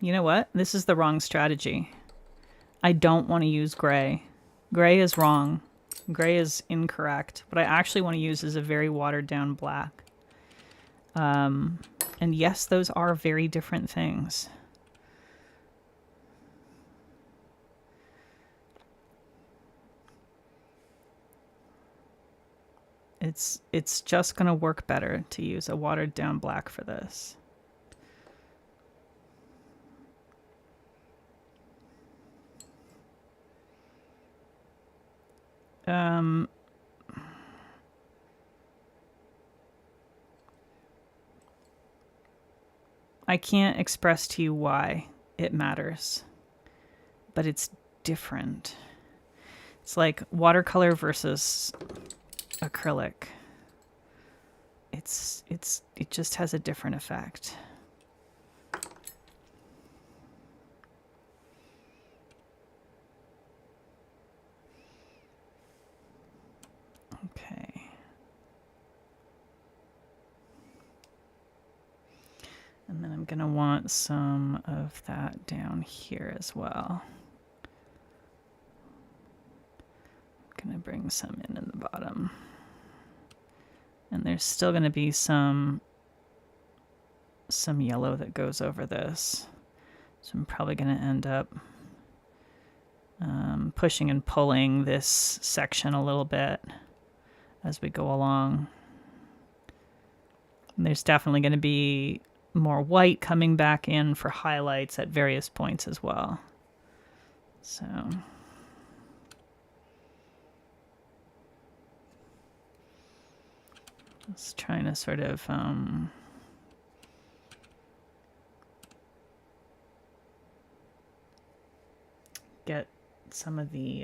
You know what? This is the wrong strategy. I don't want to use gray. Gray is wrong. Gray is incorrect. What I actually want to use is a very watered down black. And yes, those are very different things. It's just going to work better to use a watered down black for this. I can't express to you why it matters, but it's different. It's like watercolor versus acrylic. It just has a different effect. Okay. And then I'm going to want some of that down here as well. I'm going to bring some in the bottom. And there's still going to be some yellow that goes over this. So I'm probably going to end up pushing and pulling this section a little bit as we go along. And there's definitely going to be more white coming back in for highlights at various points as well. So just trying to sort of get some of the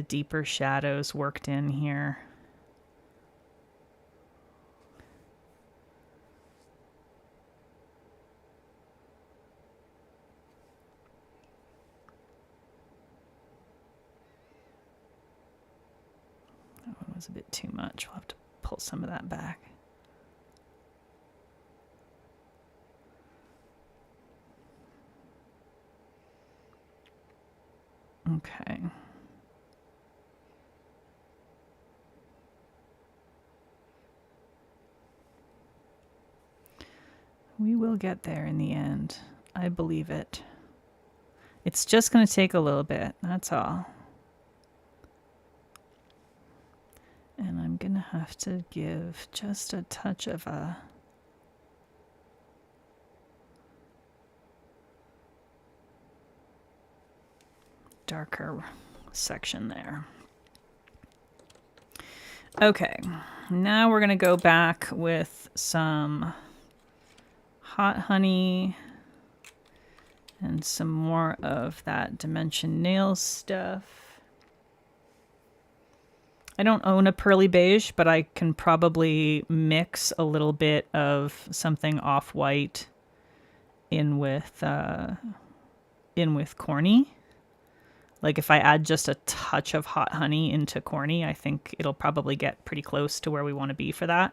deeper shadows worked in here. That one was a bit too much. We'll have to pull some of that back. Okay. We will get there in the end. I believe it. It's just going to take a little bit. That's all. And I'm going to have to give just a touch of a darker section there. Okay, now we're going to go back with some hot honey and some more of that Dimension Nails stuff. I don't own a pearly beige, but I can probably mix a little bit of something off-white in with corny. Like if I add just a touch of hot honey into corny, I think it'll probably get pretty close to where we want to be for that.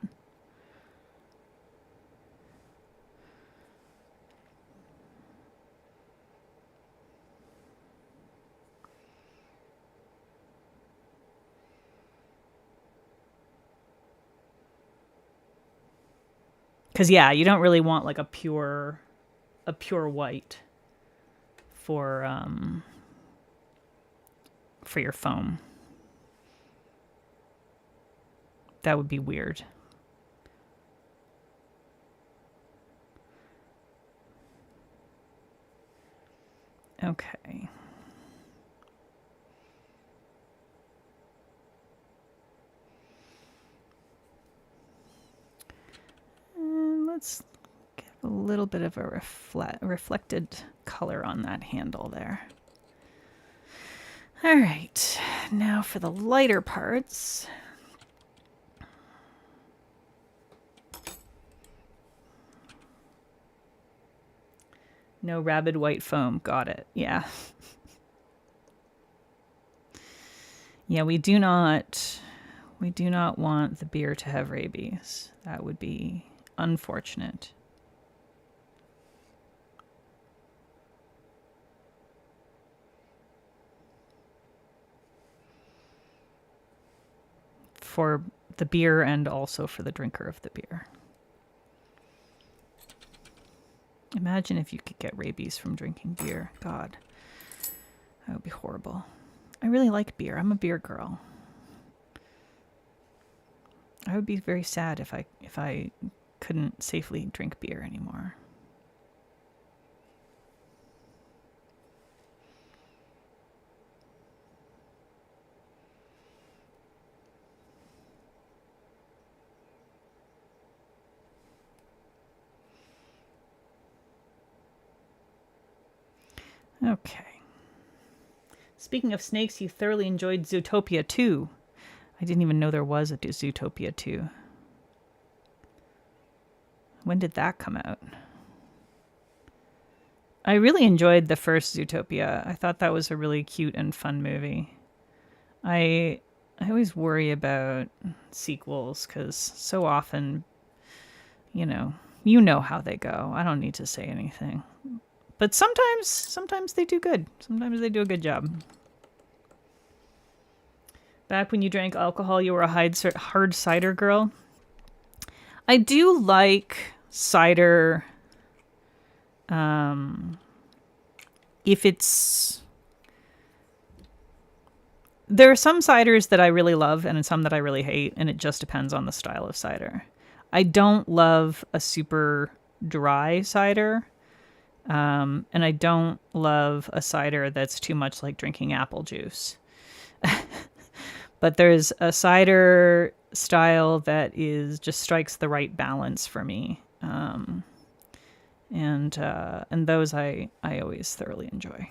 Because yeah, you don't really want like a pure white for your foam. That would be weird. Okay. And let's give a little bit of a reflected color on that handle there. All right, now for the lighter parts. No rabid white foam. Got it. Yeah. Yeah, we do not want the beer to have rabies. That would be unfortunate. For the beer and also for the drinker of the beer. Imagine if you could get rabies from drinking beer. God, that would be horrible. I really like beer. I'm a beer girl. I would be very sad if I couldn't safely drink beer anymore. Okay. Speaking of snakes, you thoroughly enjoyed Zootopia 2. I didn't even know there was a Zootopia 2. When did that come out? I really enjoyed the first Zootopia. I thought that was a really cute and fun movie. I always worry about sequels because so often, you know how they go. I don't need to say anything. But sometimes they do good. Sometimes they do a good job. Back when you drank alcohol, you were a hard cider girl. I do like cider if it's... There are some ciders that I really love and some that I really hate, and it just depends on the style of cider. I don't love a super dry cider. And I don't love a cider that's too much like drinking apple juice. But there's a cider style that is just strikes the right balance for me. And those I always thoroughly enjoy.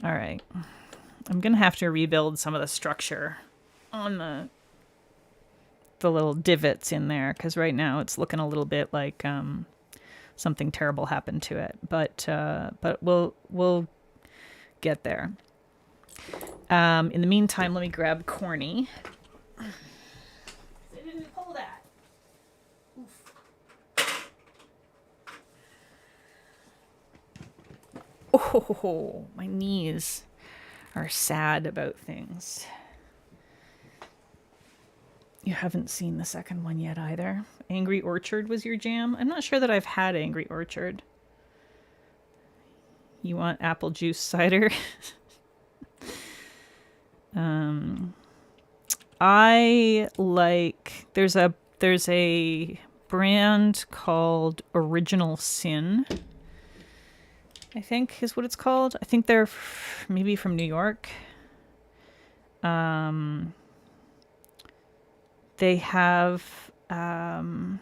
All right. I'm going to have to rebuild some of the structure on the little divots in there, because right now it's looking a little bit like something terrible happened to it. But we'll get there. In the meantime, let me grab Corny. I didn't pull that. Oof. Oh, my knees are sad about things. You haven't seen the second one yet either. Angry Orchard was your jam? I'm not sure that I've had Angry Orchard. You want apple juice cider? I like, there's a brand called Original Sin, I think is what it's called. I think they're maybe from New York. They have some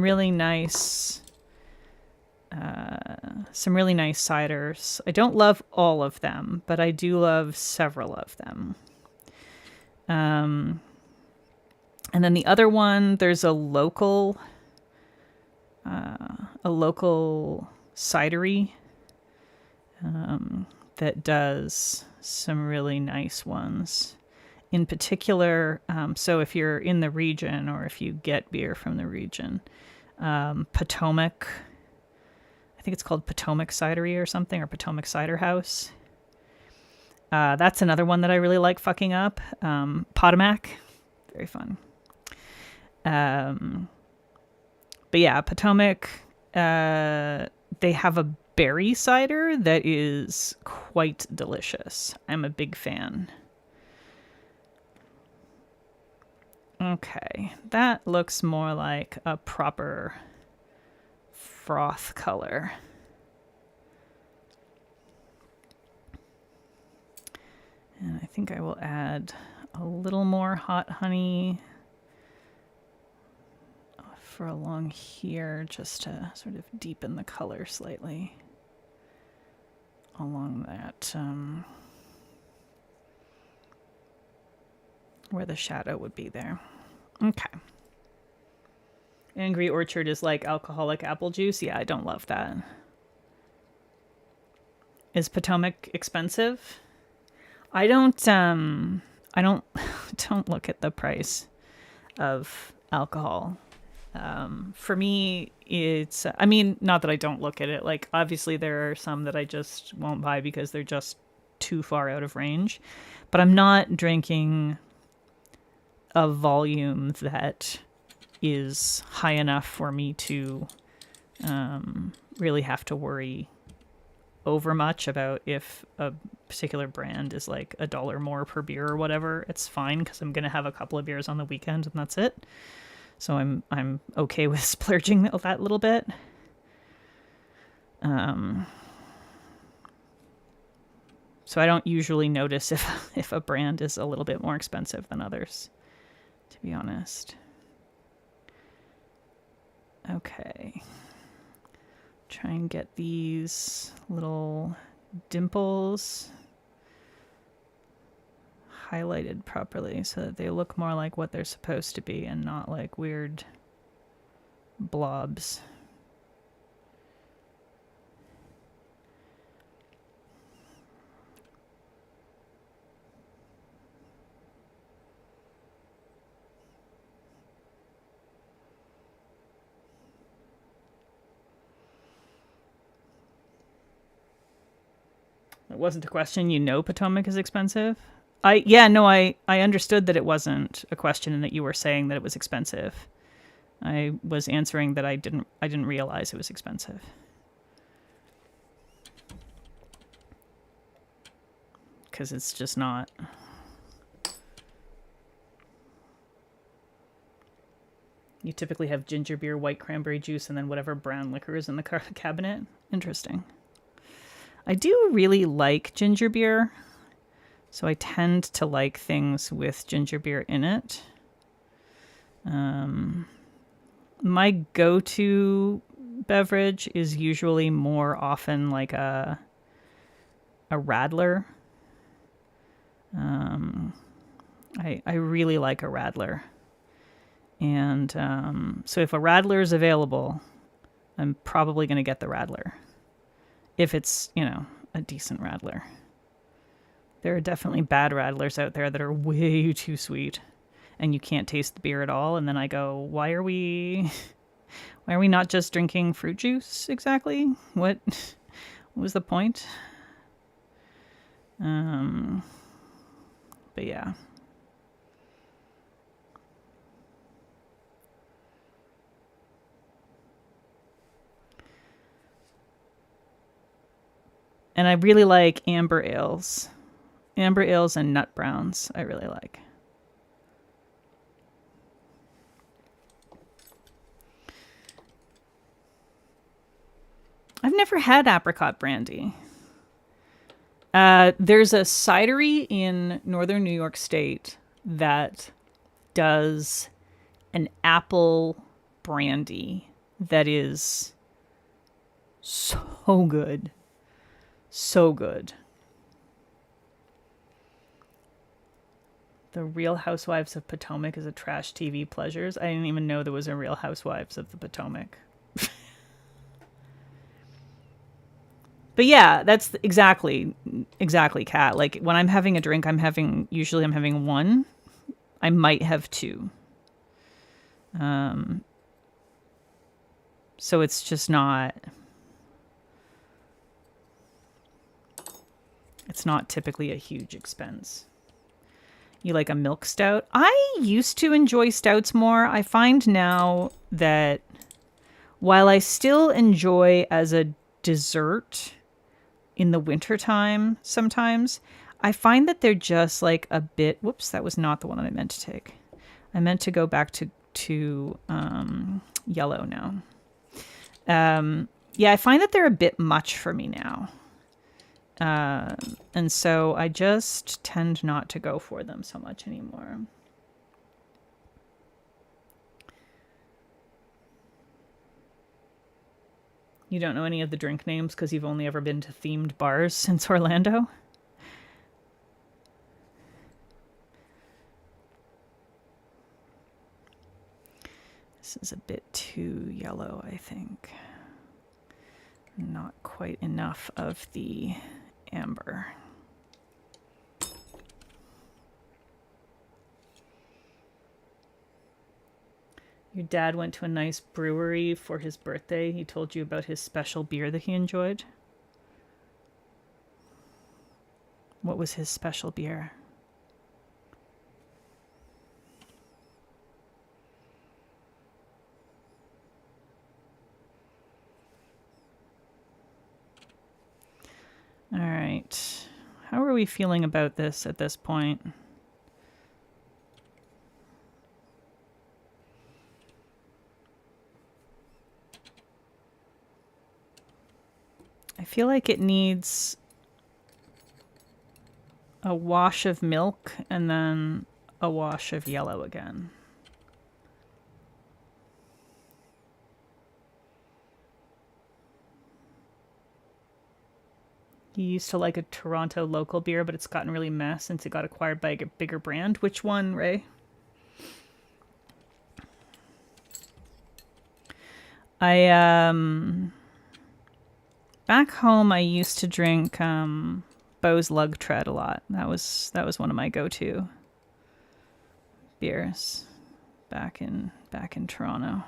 really nice ciders. I don't love all of them, but I do love several of them. And then the other one, there's a local cidery that does some really nice ones. In particular, so if you're in the region or if you get beer from the region, Potomac, I think it's called Potomac Cidery or something, or Potomac Cider House. That's another one that I really like fucking up. Potomac, very fun. But yeah, Potomac, they have a berry cider that is quite delicious. I'm a big fan. Okay, that looks more like a proper froth color. And I think I will add a little more hot honey for along here, just to sort of deepen the color slightly along that, where the shadow would be there. Okay. Angry Orchard is like alcoholic apple juice. Yeah, I don't love that. Is Potomac expensive? I don't don't look at the price of alcohol. For me, it's, I mean, not that I don't look at it. Like, obviously there are some that I just won't buy because they're just too far out of range. But I'm not drinking a volume that is high enough for me to really have to worry over much about if a particular brand is like $1 more per beer or whatever. It's fine because I'm gonna have a couple of beers on the weekend and that's it. So I'm okay with splurging that little bit. So I don't usually notice if a brand is a little bit more expensive than others, to be honest. Okay. Try and get these little dimples highlighted properly so that they look more like what they're supposed to be and not like weird blobs. It wasn't a question. You know Potomac is expensive? I understood that it wasn't a question and that you were saying that it was expensive. I was answering that I didn't realize it was expensive. Because it's just not. You typically have ginger beer, white cranberry juice, and then whatever brown liquor is in the cabinet. Interesting. I do really like ginger beer, so I tend to like things with ginger beer in it. My go-to beverage is usually more often like a radler. I really like a radler. And so if a radler is available, I'm probably going to get the radler. If it's, a decent radler. There are definitely bad radlers out there that are way too sweet and you can't taste the beer at all. And then I go, why are we not just drinking fruit juice exactly? What was the point? But yeah. And I really like amber ales. Amber ales and nut browns I really like. I've never had apricot brandy. There's a cidery in northern New York State that does an apple brandy that is so good. So good. The Real Housewives of Potomac is a trash TV pleasures. I didn't even know there was a Real Housewives of the Potomac. But yeah, that's exactly, Kat. Like when I'm having a drink, usually I'm having one. I might have two. So it's just not, it's not typically a huge expense. You like a milk stout? I used to enjoy stouts more. I find now that while I still enjoy as a dessert in the wintertime sometimes, I find that they're just like a bit... Whoops, that was not the one that I meant to take. I meant to go back to yellow now. Yeah, I find that they're a bit much for me now. And so I just tend not to go for them so much anymore. You don't know any of the drink names because you've only ever been to themed bars since Orlando? This is a bit too yellow, I think. Not quite enough of the amber. Your dad went to a nice brewery for his birthday. He told you about his special beer that he enjoyed. What was his special beer? All right. How are we feeling about this at this point? I feel like it needs a wash of milk and then a wash of yellow again. You used to like a Toronto local beer, but it's gotten really mess since it got acquired by a bigger brand. Which one, Ray? Back home I used to drink Beau's Lug Tread a lot. That was one of my go-to beers back in Toronto.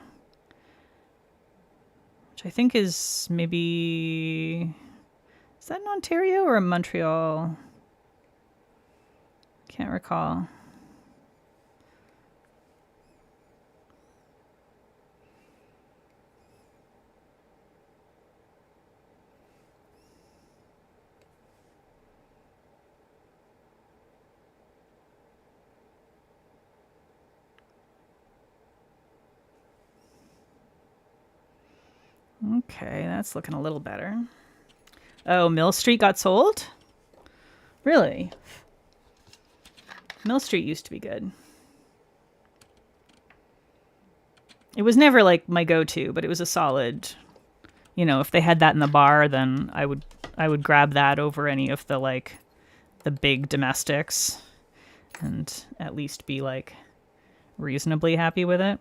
Which I think is maybe... Is that in Ontario or in Montreal? Can't recall. Okay, that's looking a little better. Oh, Mill Street got sold? Really? Mill Street used to be good. It was never like my go-to, but it was a solid. You know, if they had that in the bar, then I would grab that over any of the like the big domestics and at least be like reasonably happy with it.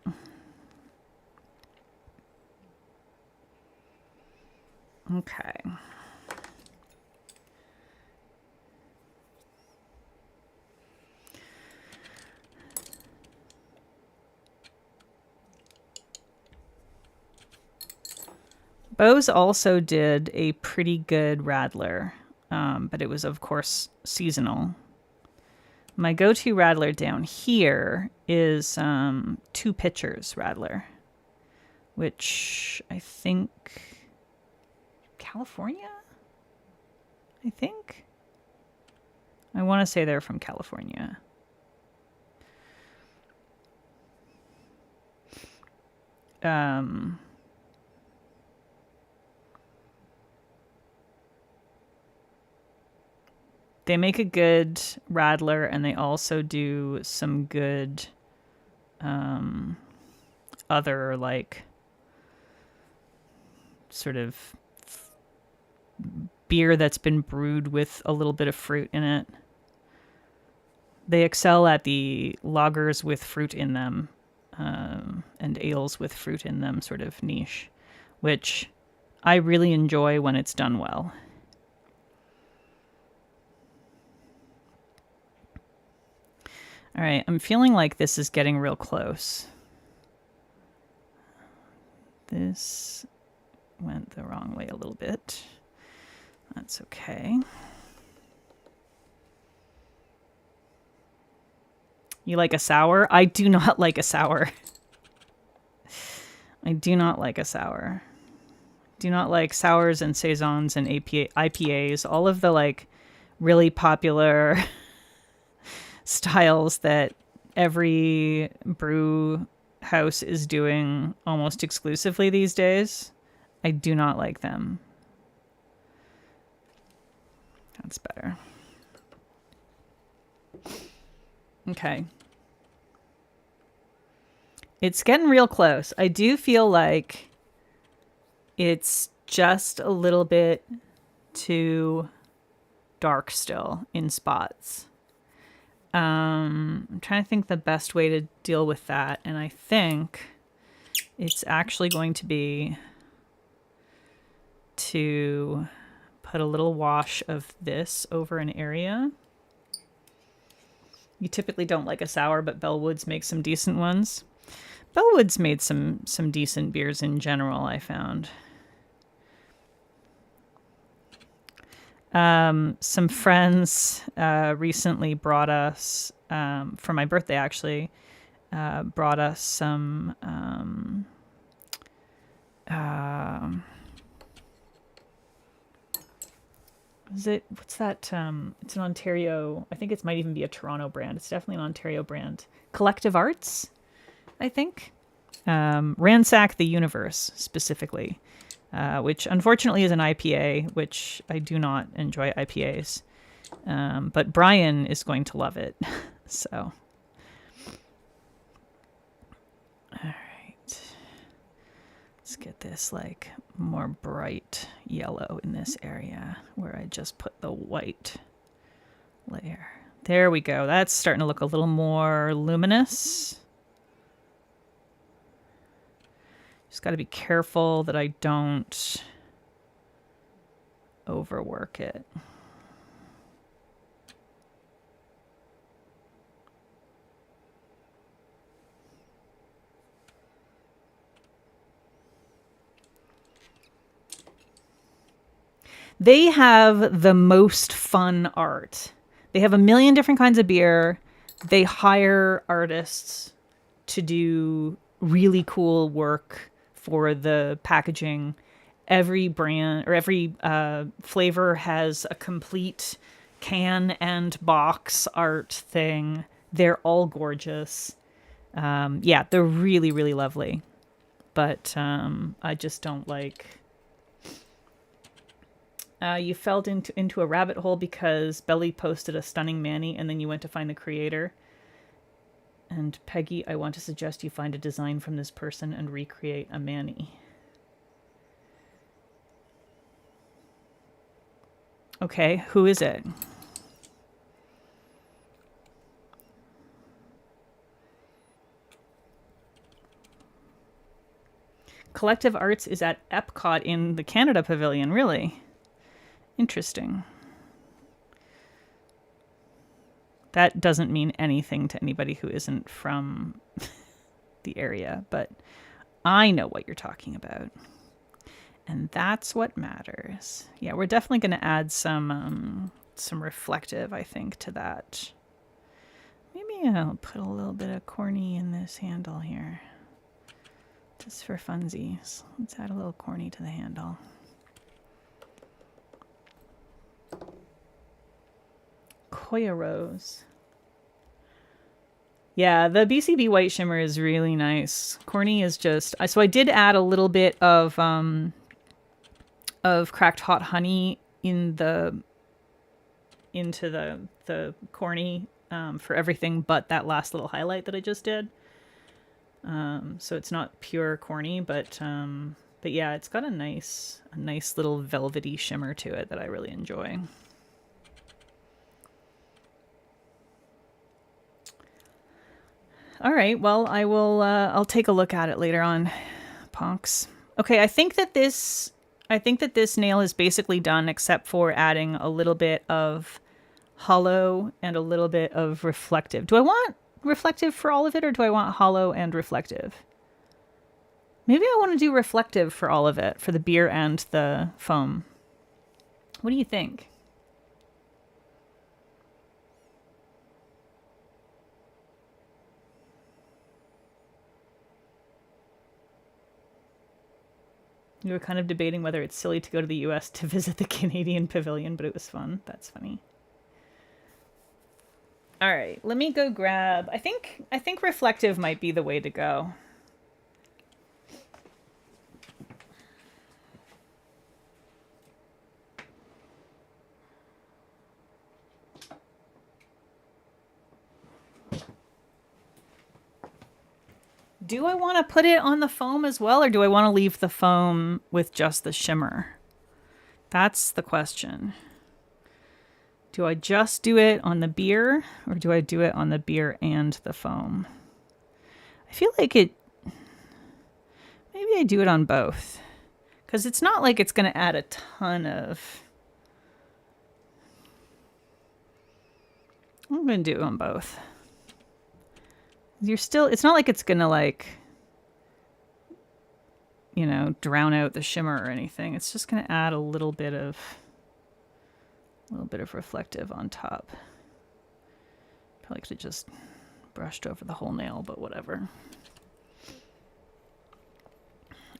Okay. Bose also did a pretty good Radler, but it was, of course, seasonal. My go-to Radler down here is 2 pitchers Radler, which I think California? I think? I want to say they're from California. They make a good Radler, and they also do some good other, like, sort of beer that's been brewed with a little bit of fruit in it. They excel at the lagers with fruit in them and ales with fruit in them sort of niche, which I really enjoy when it's done well. All right, I'm feeling like this is getting real close. This went the wrong way a little bit. That's okay. You like a sour? I do not like a sour. I do not like a sour. Do not like sours and saisons and IPAs. All of the like really popular styles that every brew house is doing almost exclusively these days. I do not like them. That's better. Okay. It's getting real close. I do feel like it's just a little bit too dark still in spots. I'm trying to think the best way to deal with that, and I think it's actually going to be to put a little wash of this over an area. You typically don't like a sour, but Bellwoods makes some decent ones. Bellwoods made some decent beers in general, I found. Some friends recently brought us, for my birthday actually, brought us some what's that? It's an Ontario, I think it might even be a Toronto brand. It's definitely an Ontario brand. Collective Arts, I think. Ransack the Universe, specifically. Which unfortunately is an IPA, which I do not enjoy IPAs. But Brian is going to love it. So. All right. Let's get this like more bright yellow in this area where I just put the white layer. There we go. That's starting to look a little more luminous. Just got to be careful that I don't overwork it. They have the most fun art. They have a million different kinds of beer. They hire artists to do really cool work for the packaging. Every brand or every flavor has a complete can and box art thing. They're all gorgeous. Yeah, they're really, really lovely. but I just don't like. You fell into a rabbit hole because Belly posted a stunning Manny, and then you went to find the creator. And Peggy, I want to suggest you find a design from this person and recreate a Manny. Okay, who is it? Collective Arts is at Epcot in the Canada Pavilion, really? Interesting. That doesn't mean anything to anybody who isn't from the area, but I know what you're talking about. And that's what matters. Yeah, we're definitely going to add some reflective, I think, to that. Maybe I'll put a little bit of corny in this handle here. Just for funsies. Let's add a little corny to the handle. Koya Rose. Yeah, the BCB White Shimmer is really nice. Corny is just... So I did add a little bit of cracked hot honey into the corny for everything but that last little highlight that I just did. So it's not pure corny, but yeah, it's got a nice little velvety shimmer to it that I really enjoy. All right, well, I'll take a look at it later on, Ponks. Okay, I think that this nail is basically done except for adding a little bit of hollow and a little bit of reflective. Do I want reflective for all of it, or do I want hollow and reflective? Maybe I want to do reflective for all of it, for the beer and the foam. What do you think? We were kind of debating whether it's silly to go to the US to visit the Canadian pavilion, but it was fun. That's funny. All right, let me go grab... I think reflective might be the way to go. Do I want to put it on the foam as well, or do I want to leave the foam with just the shimmer? That's the question. Do I just do it on the beer, or do I do it on the beer and the foam? I feel like it... Maybe I do it on both. Because it's not like it's going to add a ton of... I'm going to do it on both. It's not like it's going to, like, you know, drown out the shimmer or anything. It's just going to add a little bit of reflective on top. Probably could have just brushed over the whole nail, but whatever.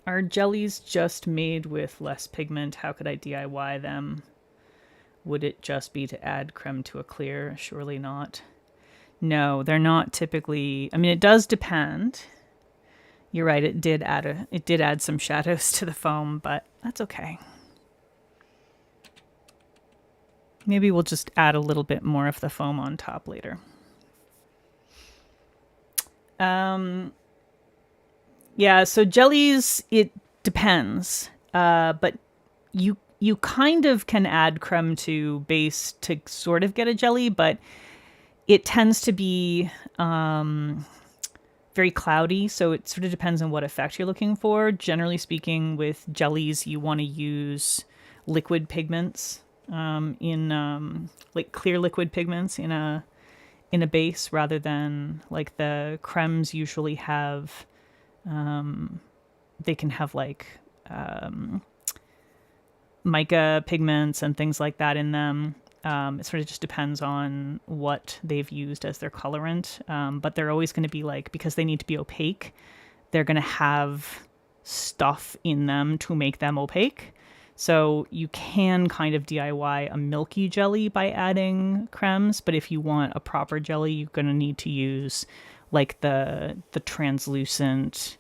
Are jellies just made with less pigment? How could I DIY them? Would it just be to add creme to a clear? Surely not. No, they're not typically... I mean, it does depend. You're right, it did add some shadows to the foam, but that's okay. Maybe we'll just add a little bit more of the foam on top later. Yeah, so jellies, it depends. But you kind of can add creme to base to sort of get a jelly, but it tends to be very cloudy, so it sort of depends on what effect you're looking for. Generally speaking, with jellies, you want to use liquid pigments like clear liquid pigments in a base, rather than like the cremes usually have. They can have like mica pigments and things like that in them. It sort of just depends on what they've used as their colorant. But they're always going to be like, because they need to be opaque, they're going to have stuff in them to make them opaque. So you can kind of DIY a milky jelly by adding cremes, but if you want a proper jelly, you're going to need to use like the translucent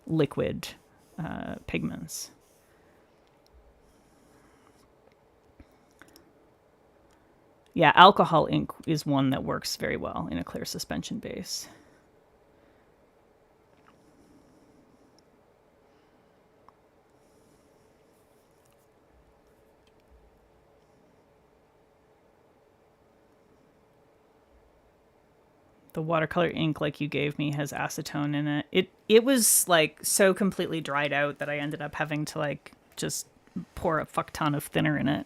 liquid pigments. Yeah, alcohol ink is one that works very well in a clear suspension base. The watercolor ink like you gave me has acetone in it. It was like so completely dried out that I ended up having to like just pour a fuck ton of thinner in it.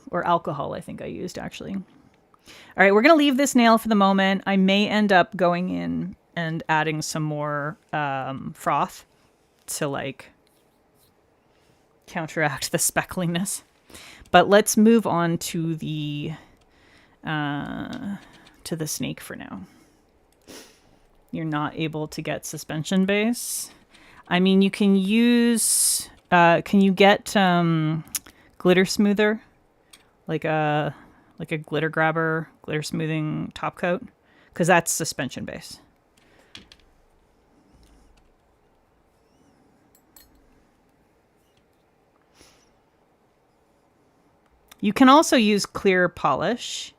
Or alcohol, I think I used actually. All right, we're going to leave this nail for the moment. I may end up going in and adding some more froth to like counteract the speckliness. But let's move on to the snake for now. You're not able to get suspension base. I mean, you can use. Can you get glitter smoother, like a glitter grabber, glitter smoothing top coat? Because that's suspension base. You can also use clear polish.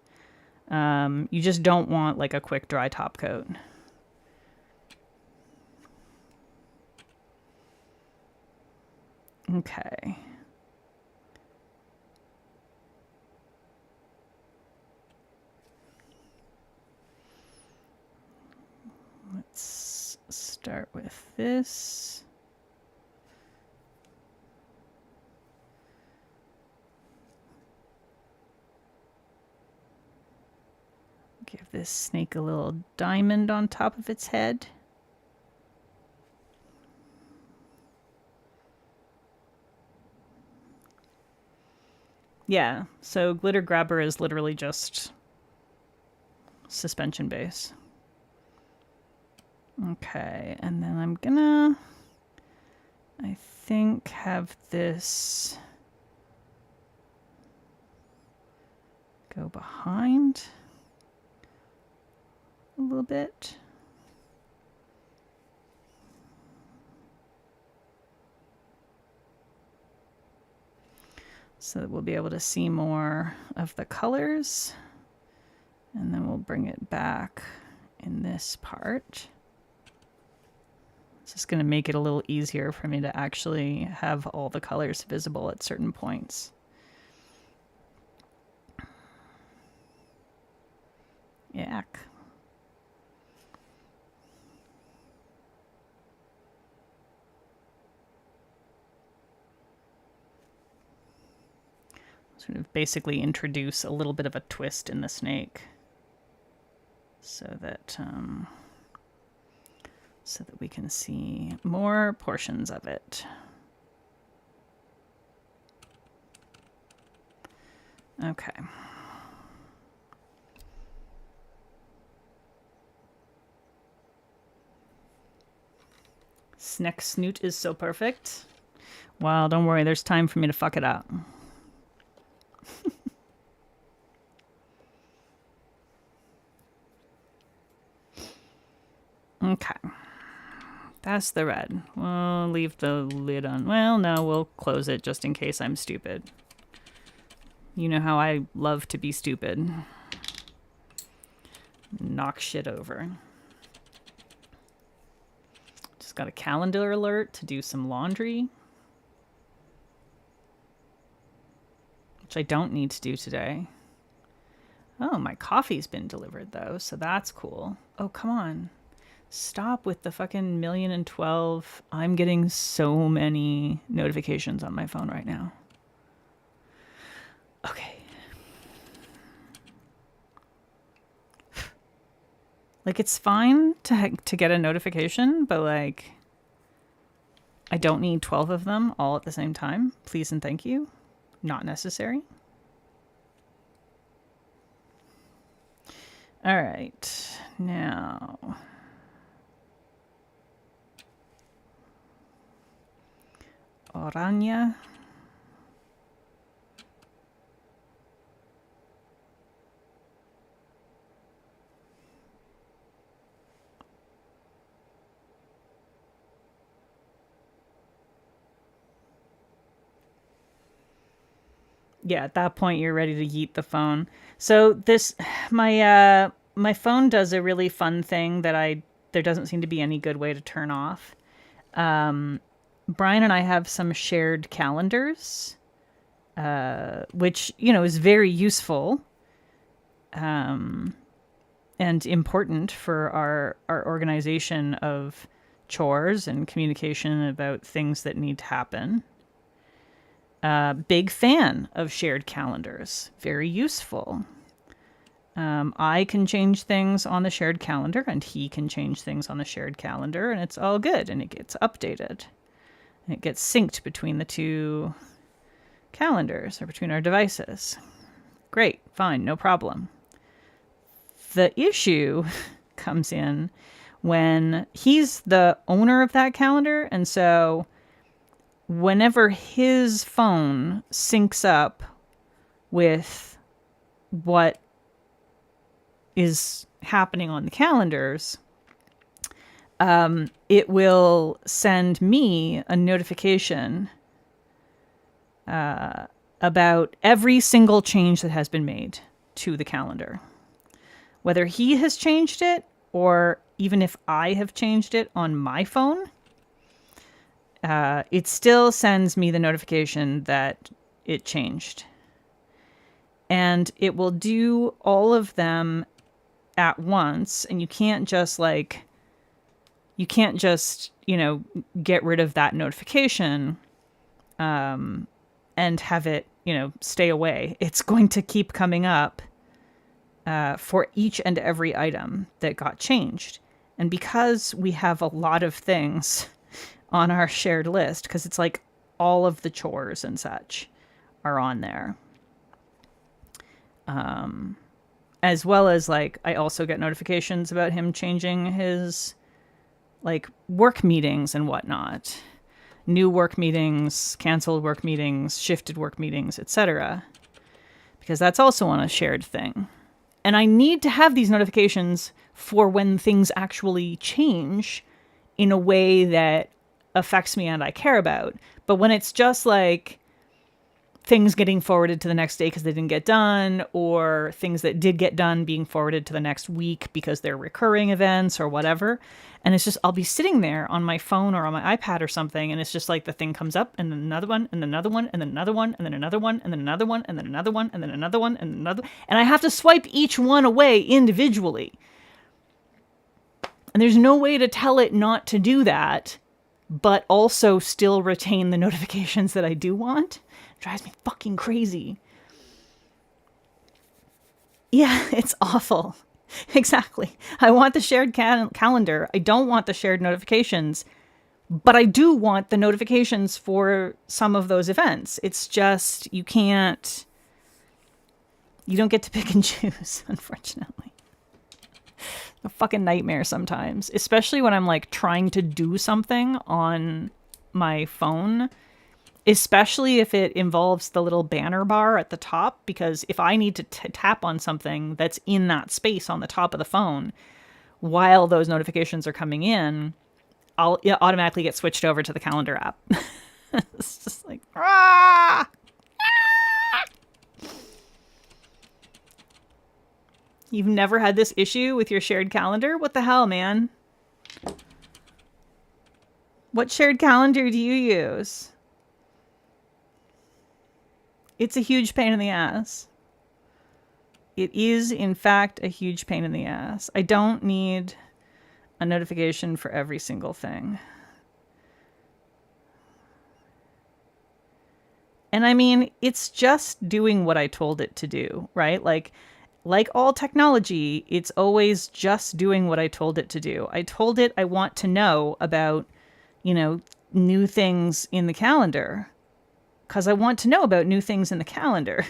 You just don't want like a quick dry top coat. Okay. Let's start with this. Give this snake a little diamond on top of its head. Yeah, so glitter grabber is literally just suspension base. Okay, and then I'm gonna, I think, have this go behind a little bit. So that we'll be able to see more of the colors. And then we'll bring it back in this part. It's just going to make it a little easier for me to actually have all the colors visible at certain points. Yak. Sort of basically introduce a little bit of a twist in the snake so that we can see more portions of it. Okay. Snack snoot is so perfect. Well, don't worry, there's time for me to fuck it up. Okay. That's the red. We'll leave the lid on. Well, no, we'll close it just in case I'm stupid. You know how I love to be stupid. Knock shit over. Just got a calendar alert to do some laundry. Which I don't need to do today. Oh, my coffee's been delivered though, so that's cool. Oh, come on. Stop with the fucking 1,000,012. I'm getting so many notifications on my phone right now. Okay. Like, it's fine to get a notification, but like, I don't need 12 of them all at the same time. Please and thank you. Not necessary. All right. Now... Orania. Yeah, at that point you're ready to yeet the phone. So this my phone does a really fun thing that I there doesn't seem to be any good way to turn off. Brian and I have some shared calendars, which, is very useful and important for our organization of chores and communication about things that need to happen. Big fan of shared calendars. Very useful. I can change things on the shared calendar, and he can change things on the shared calendar, and it's all good, and it gets updated. And it gets synced between the two calendars or between our devices. Great, fine, no problem. The issue comes in when he's the owner of that calendar, and so whenever his phone syncs up with what is happening on the calendars, it will send me a notification about every single change that has been made to the calendar. Whether he has changed it or even if I have changed it on my phone, it still sends me the notification that it changed. And it will do all of them at once, and you can't just get rid of that notification and have it, stay away. It's going to keep coming up for each and every item that got changed. And because we have a lot of things on our shared list, because it's like all of the chores and such are on there. As well as I also get notifications about him changing his work meetings and whatnot. New work meetings, canceled work meetings, shifted work meetings, etc. Because that's also on a shared thing. And I need to have these notifications for when things actually change in a way that affects me and I care about. But when it's just things getting forwarded to the next day because they didn't get done, or things that did get done being forwarded to the next week because they're recurring events or whatever. And it's just, I'll be sitting there on my phone or on my iPad or something, and it's just the thing comes up, and then another one, and then another one, and then another one, and then another one, and then another one, and then another one, and then another one, and another, and I have to swipe each one away individually. And there's no way to tell it not to do that, but also still retain the notifications that I do want. Drives me fucking crazy. Yeah, it's awful. Exactly. I want the shared calendar. I don't want the shared notifications, but I do want the notifications for some of those events. It's just, you don't get to pick and choose, unfortunately. A fucking nightmare sometimes, especially when I'm trying to do something on my phone. Especially if it involves the little banner bar at the top, because if I need to tap on something that's in that space on the top of the phone while those notifications are coming in, I'll automatically get switched over to the calendar app. It's just ah! You've never had this issue with your shared calendar? What the hell, man? What shared calendar do you use? It's a huge pain in the ass. It is, in fact, a huge pain in the ass. I don't need a notification for every single thing. And I mean, it's just doing what I told it to do, right? Like all technology, it's always just doing what I told it to do. I told it I want to know about, new things in the calendar. Because I want to know about new things in the calendar.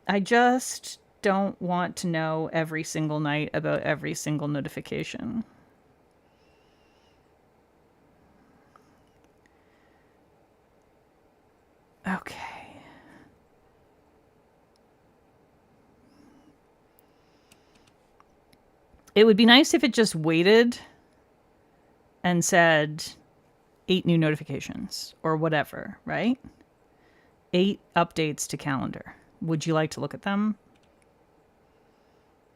I just don't want to know every single night about every single notification. Okay. It would be nice if it just waited and said 8 new notifications or whatever, right? 8 updates to calendar. Would you like to look at them?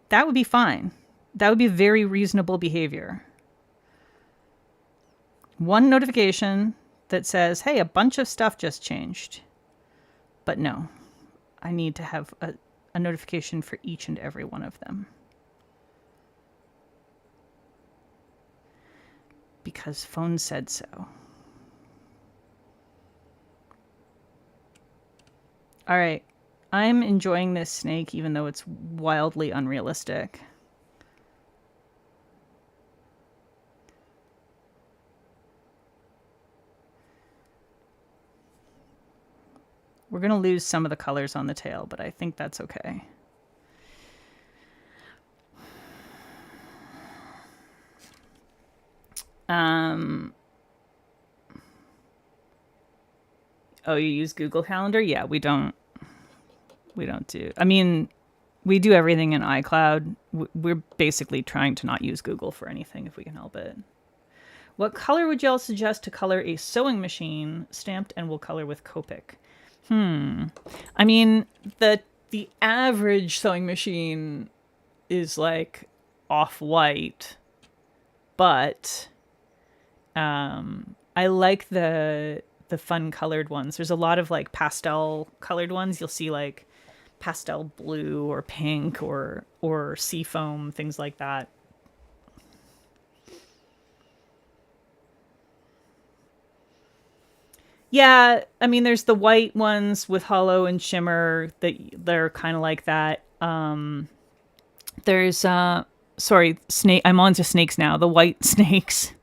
That would be fine. That would be very reasonable behavior. One notification that says, hey, a bunch of stuff just changed. But no, I need to have a notification for each and every one of them. Because phone said so. All right. I'm enjoying this snake even though it's wildly unrealistic. We're going to lose some of the colors on the tail, but I think that's okay. Oh, you use Google Calendar? Yeah, we don't do. I mean, we do everything in iCloud. We're basically trying to not use Google for anything if we can help it. What color would y'all suggest to color a sewing machine stamped and will color with Copic? I mean, the average sewing machine is like off-white, but I like the fun colored ones. There's a lot of like pastel colored ones. You'll see like pastel blue or pink or seafoam, things like that. Yeah, I mean, there's the white ones with hollow and shimmer that they're kind of like that. There's sorry, snake. I'm on to snakes now. The white snakes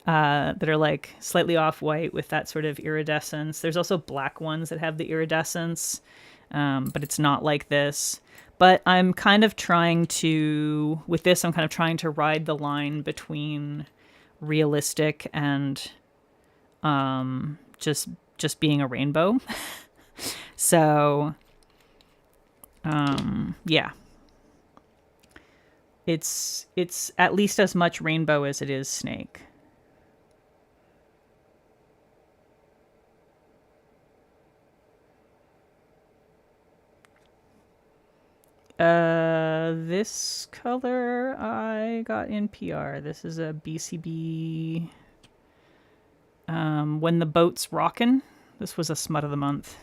that are like slightly off white with that sort of iridescence. There's also black ones that have the iridescence, but it's not like this. But I'm kind of trying to, with this, I'm kind of trying to ride the line between realistic and just being a rainbow. So yeah, it's at least as much rainbow as it is snake. This color I got in PR. This is a BCB. When the Boat's Rockin'. This was a smut of the month.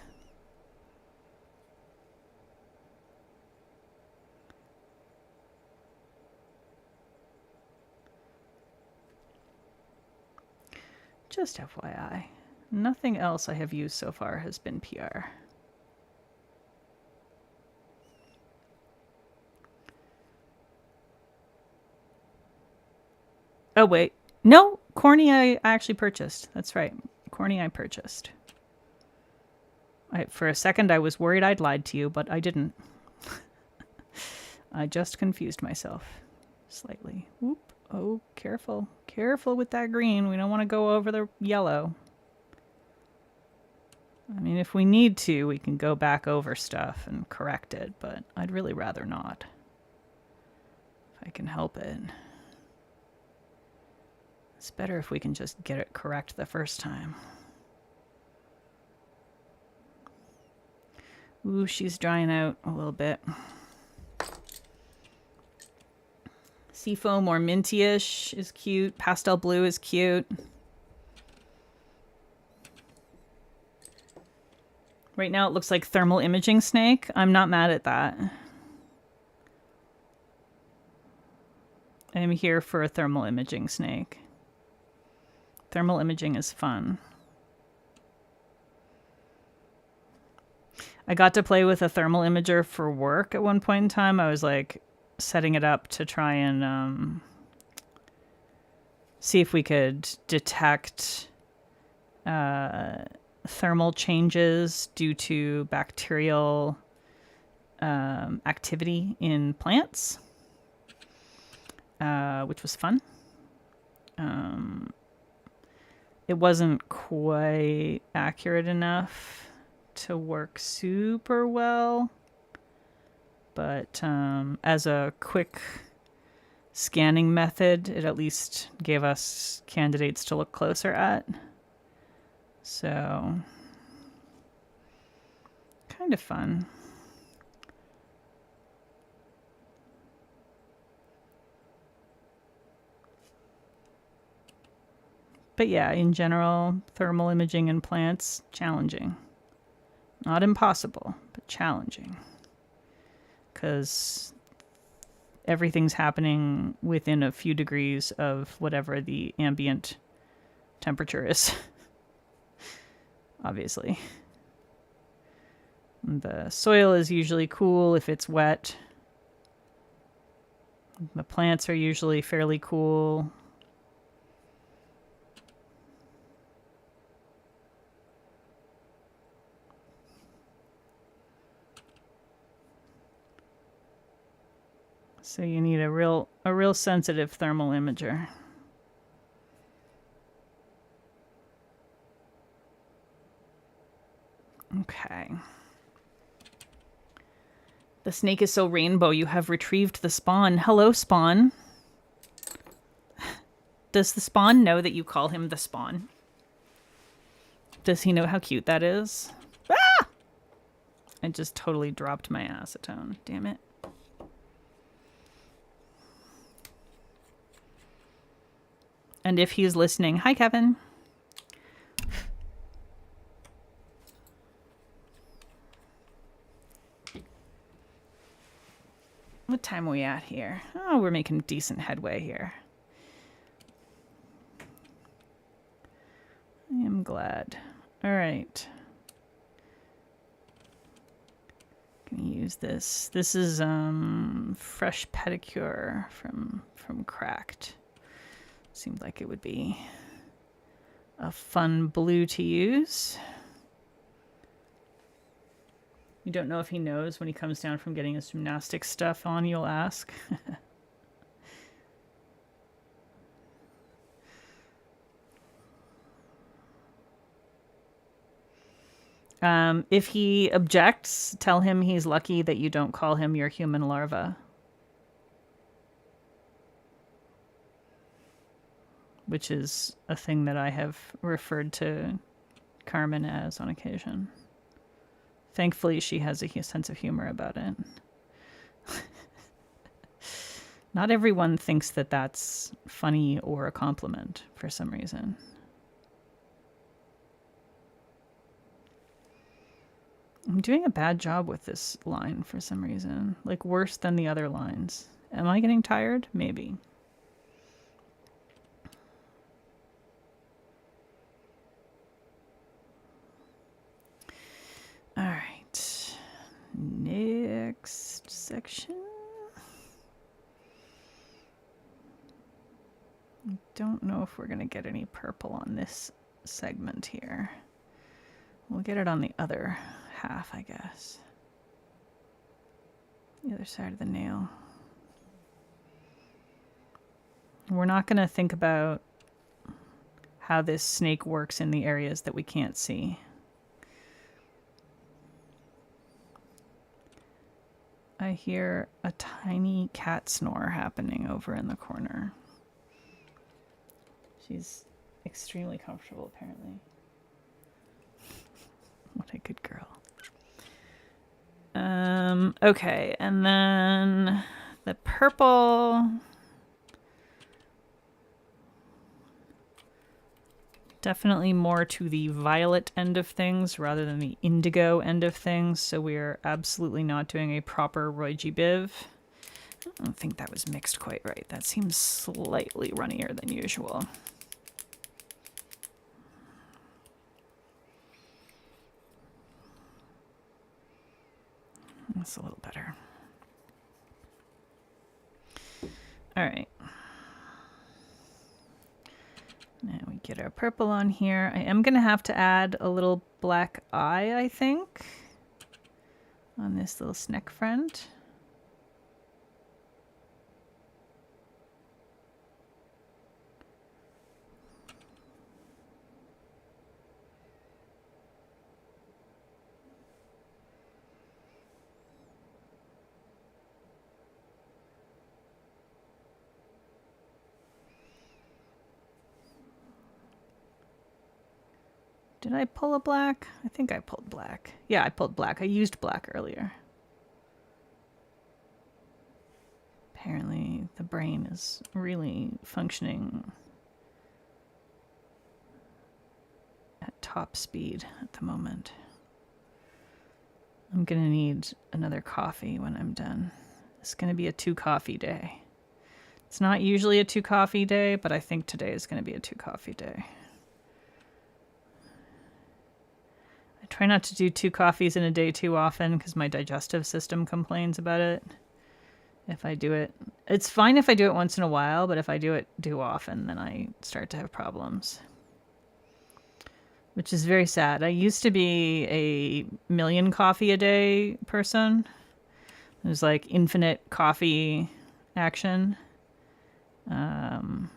Just FYI. Nothing else I have used so far has been PR. Oh, wait. No, Corny I actually purchased. That's right. Corny I purchased. For a second, I was worried I'd lied to you, but I didn't. I just confused myself slightly. Whoop. Oh, careful. Careful with that green. We don't want to go over the yellow. I mean, if we need to, we can go back over stuff and correct it, but I'd really rather not. If I can help it. It's better if we can just get it correct the first time. Ooh, she's drying out a little bit. Seafoam or minty-ish is cute. Pastel blue is cute. Right now it looks like thermal imaging snake. I'm not mad at that. I'm here for a thermal imaging snake. Thermal imaging is fun. I got to play with a thermal imager for work at one point in time. I was like setting it up to try and see if we could detect thermal changes due to bacterial activity in plants, which was fun. It wasn't quite accurate enough to work super well, but as a quick scanning method, it at least gave us candidates to look closer at. So kind of fun. But yeah, in general, thermal imaging in plants, challenging. Not impossible, but challenging. Because everything's happening within a few degrees of whatever the ambient temperature is. Obviously. The soil is usually cool if it's wet. The plants are usually fairly cool. So you need a real sensitive thermal imager. Okay. The snake is so rainbow, you have retrieved the spawn. Hello, spawn. Does the spawn know that you call him the spawn? Does he know how cute that is? Ah! I just totally dropped my acetone. Damn it. And if he's listening, hi, Kevin. What time are we at here? Oh, we're making decent headway here. I am glad. All right. Gonna use this. This is fresh pedicure from Cracked. Seemed like it would be a fun blue to use. You don't know if he knows when he comes down from getting his gymnastics stuff on, you'll ask. If he objects, tell him he's lucky that you don't call him your human larva. Which is a thing that I have referred to Carmen as on occasion. Thankfully, she has a sense of humor about it. Not everyone thinks that that's funny or a compliment for some reason. I'm doing a bad job with this line for some reason. Like, worse than the other lines. Am I getting tired? Maybe. All right. Next section. I don't know if we're going to get any purple on this segment here. We'll get it on the other half, I guess. The other side of the nail. We're not going to think about how this snake works in the areas that we can't see. I hear a tiny cat snore happening over in the corner. She's extremely comfortable, apparently. What a good girl. Okay, and then the purple. Definitely more to the violet end of things rather than the indigo end of things, so we're absolutely not doing a proper Roy G. Biv. I don't think that was mixed quite right. That seems slightly runnier than usual. That's a little better. All right. Now we get our purple on here. I am going to have to add a little black eye, I think, on this little snake friend. Did I pull a black? I think I pulled black. Yeah, I pulled black. I used black earlier. Apparently the brain is really functioning at top speed at the moment. I'm gonna need another coffee when I'm done. It's gonna be a 2 coffee day. It's not usually a 2 coffee day, but I think today is gonna be a 2 coffee day. I try not to do 2 coffees in a day too often because my digestive system complains about it. If I do it, it's fine if I do it once in a while, but if I do it too often, then I start to have problems. Which is very sad. I used to be a million coffee a day person. It was like infinite coffee action. And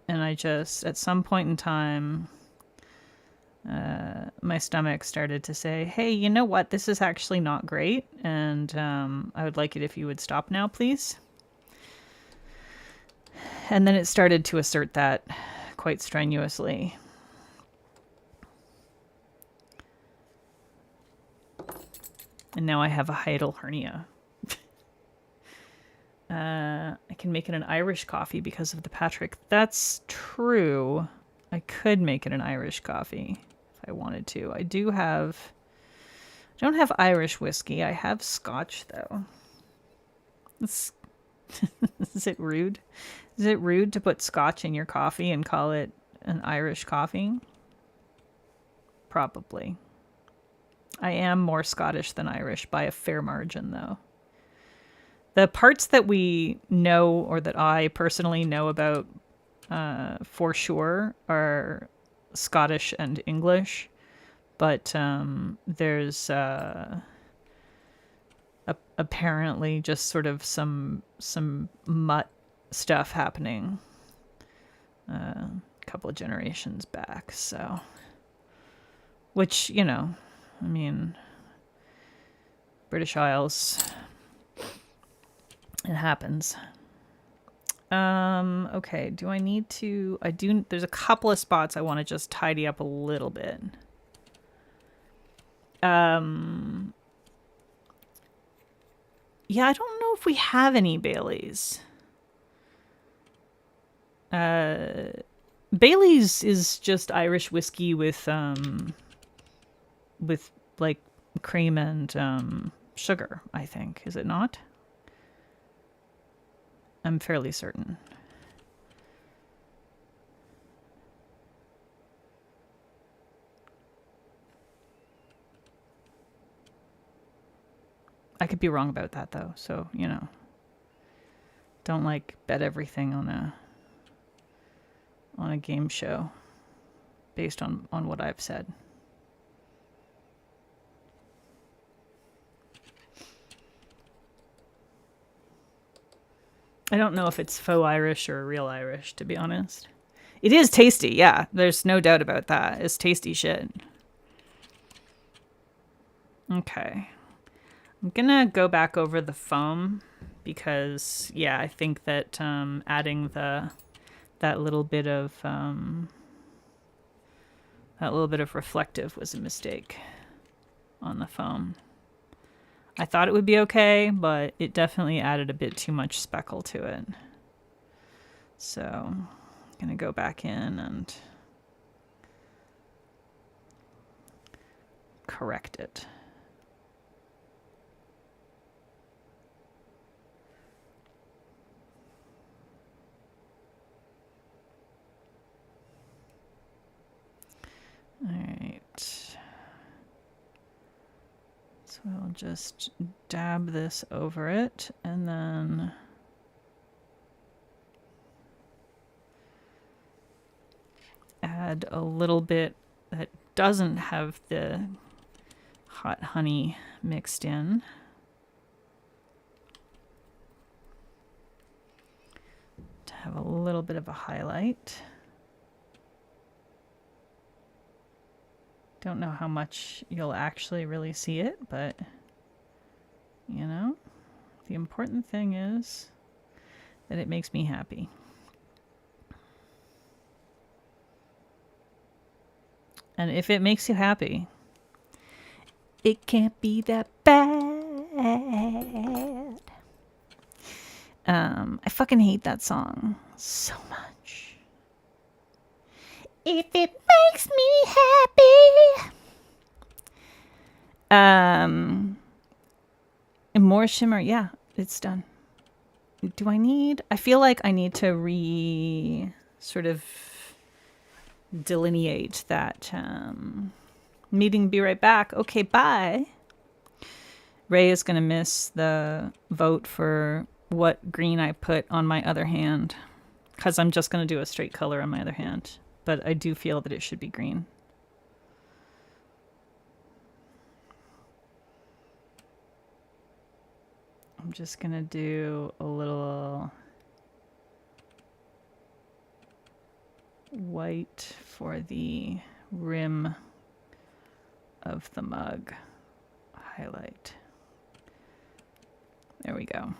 I just, at some point in time, my stomach started to say, hey, you know what? This is actually not great. And I would like it if you would stop now, please. And then it started to assert that quite strenuously. And now I have a hiatal hernia. I can make it an Irish coffee because of the Patrick. That's true. I could make it an Irish coffee if I wanted to. I don't have Irish whiskey. I have Scotch though. Is it rude? Is it rude to put Scotch in your coffee and call it an Irish coffee? Probably. I am more Scottish than Irish by a fair margin, though. The parts that we know, or that I personally know about for sure, are Scottish and English. But there's apparently just sort of some mutt stuff happening a couple of generations back. So, which, you know, I mean, British Isles, it happens. Okay, do I need to, there's a couple of spots I want to just tidy up a little bit. Yeah, I don't know if we have any Baileys. Bailey's is just Irish whiskey with like cream and sugar, I think. Is it not? I'm fairly certain. I could be wrong about that though, so, you know. Don't like bet everything on a game show based on what I've said. I don't know if it's faux Irish or real Irish, to be honest. It is tasty, yeah. There's no doubt about that. It's tasty shit. Okay. I'm gonna go back over the foam because, yeah, I think that adding that little bit of reflective was a mistake on the foam. I thought it would be okay, but it definitely added a bit too much speckle to it. So I'm gonna go back in and correct it. All right. So I'll just dab this over it and then add a little bit that doesn't have the hot honey mixed in. To have a little bit of a highlight. Don't know how much you'll actually really see it, but, you know, the important thing is that it makes me happy. And if it makes you happy, it can't be that bad. I fucking hate that song so much. If it makes me happy. And more shimmer. Yeah, it's done. Do I feel like I need to sort of delineate that meeting. Be right back. Okay, bye. Ray is going to miss the vote for what green I put on my other hand, because I'm just going to do a straight color on my other hand. But I do feel that it should be green. I'm just going to do a little white for the rim of the mug. Highlight. There we go.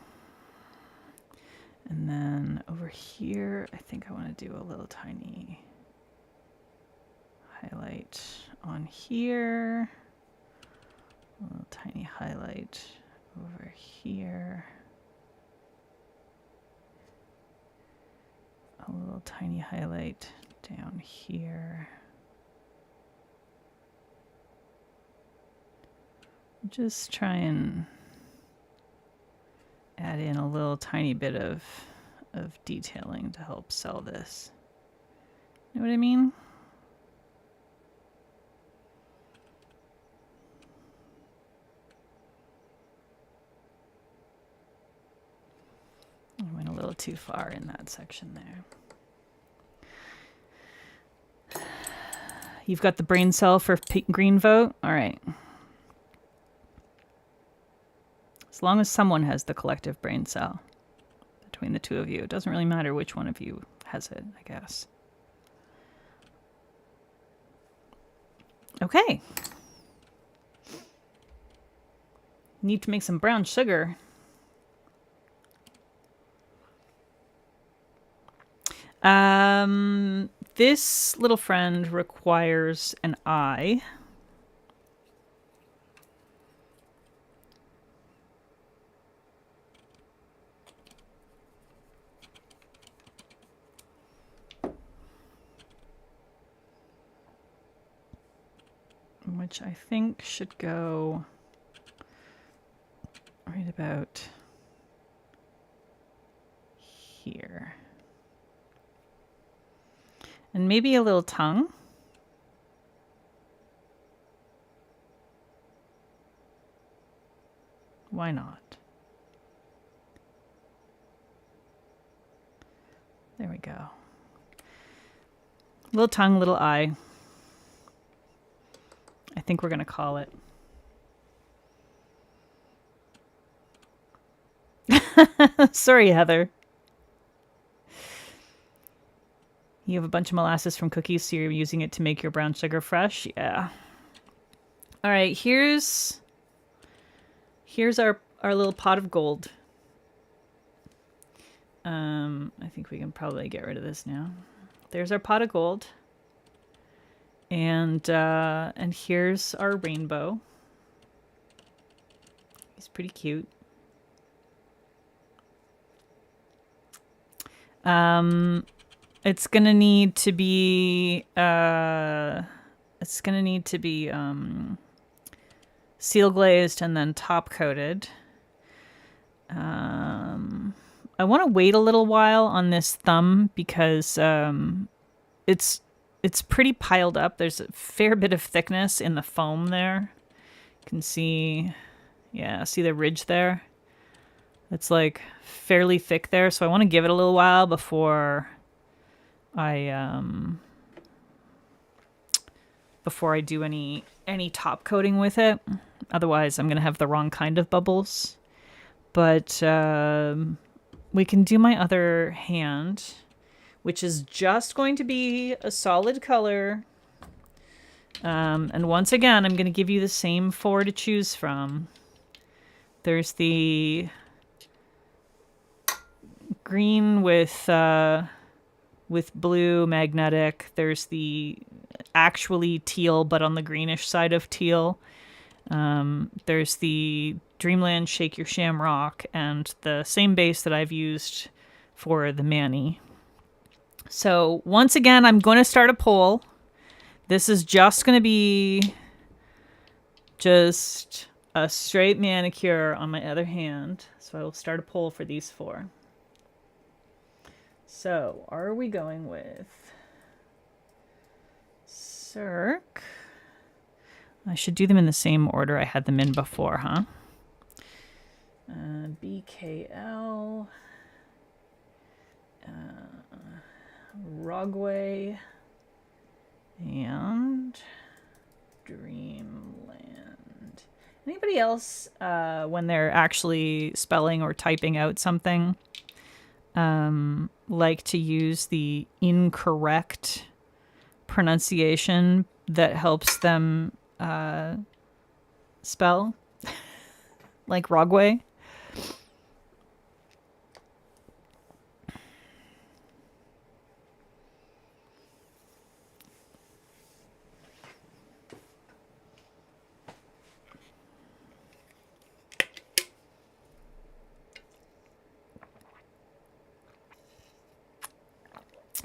And then over here, I think I want to do a little tiny highlight on here. A little tiny highlight over here. A little tiny highlight down here. Just try and add in a little tiny bit of detailing to help sell this. You know what I mean? I went a little too far in that section there. You've got the brain cell for green vote? All right. As long as someone has the collective brain cell between the two of you. It doesn't really matter which one of you has it, I guess. Okay. Need to make some brown sugar. This little friend requires an eye. Which I think should go right about here. And maybe a little tongue. Why not? There we go. Little tongue, little eye. I think we're going to call it. Sorry, Heather. You have a bunch of molasses from cookies, so you're using it to make your brown sugar fresh? Yeah. All right, here's our little pot of gold. I think we can probably get rid of this now. There's our pot of gold. And here's our rainbow. He's pretty cute. It's gonna need to be seal glazed and then top coated. I want to wait a little while on this thumb because it's pretty piled up. There's a fair bit of thickness in the foam there. You can see, yeah, see the ridge there? It's like fairly thick there, so I want to give it a little while before I do any top coating with it. Otherwise, I'm going to have the wrong kind of bubbles. But we can do my other hand, which is just going to be a solid color. And once again, I'm going to give you the same 4 to choose from. There's the green with blue magnetic. There's the actually teal, but on the greenish side of teal. There's the Dreamland Shake Your Shamrock and the same base that I've used for the Manny. So once again, I'm going to start a poll. This is just going to be just a straight manicure on my other hand. So I will start a poll for these 4. So are we going with Cirque? I should do them in the same order I had them in before, huh? BKL, Rogway, and Dreamland. Anybody else, when they're actually spelling or typing out something, like to use the incorrect pronunciation that helps them spell? Like Rogway?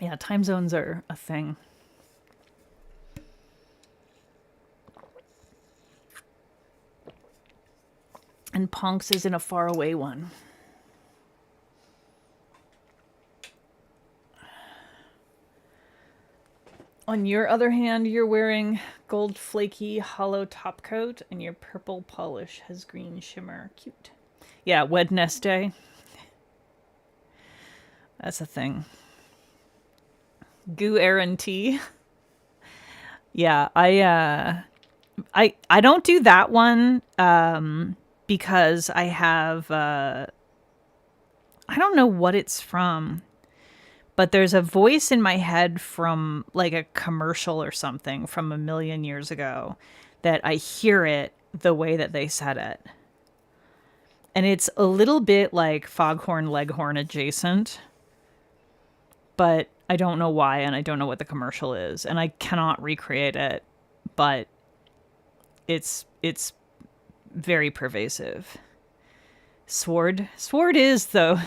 Yeah, time zones are a thing. And Ponks is in a faraway one. On your other hand, you're wearing gold flaky hollow top coat and your purple polish has green shimmer. Cute. Yeah, Wednesday. That's a thing. Goo Aaron T. Yeah, I don't do that one because I have I don't know what it's from, but there's a voice in my head from like a commercial or something from a million years ago that I hear it the way that they said it. And it's a little bit like Foghorn Leghorn adjacent, but I don't know why, and I don't know what the commercial is, and I cannot recreate it, but it's very pervasive. Sword is, though.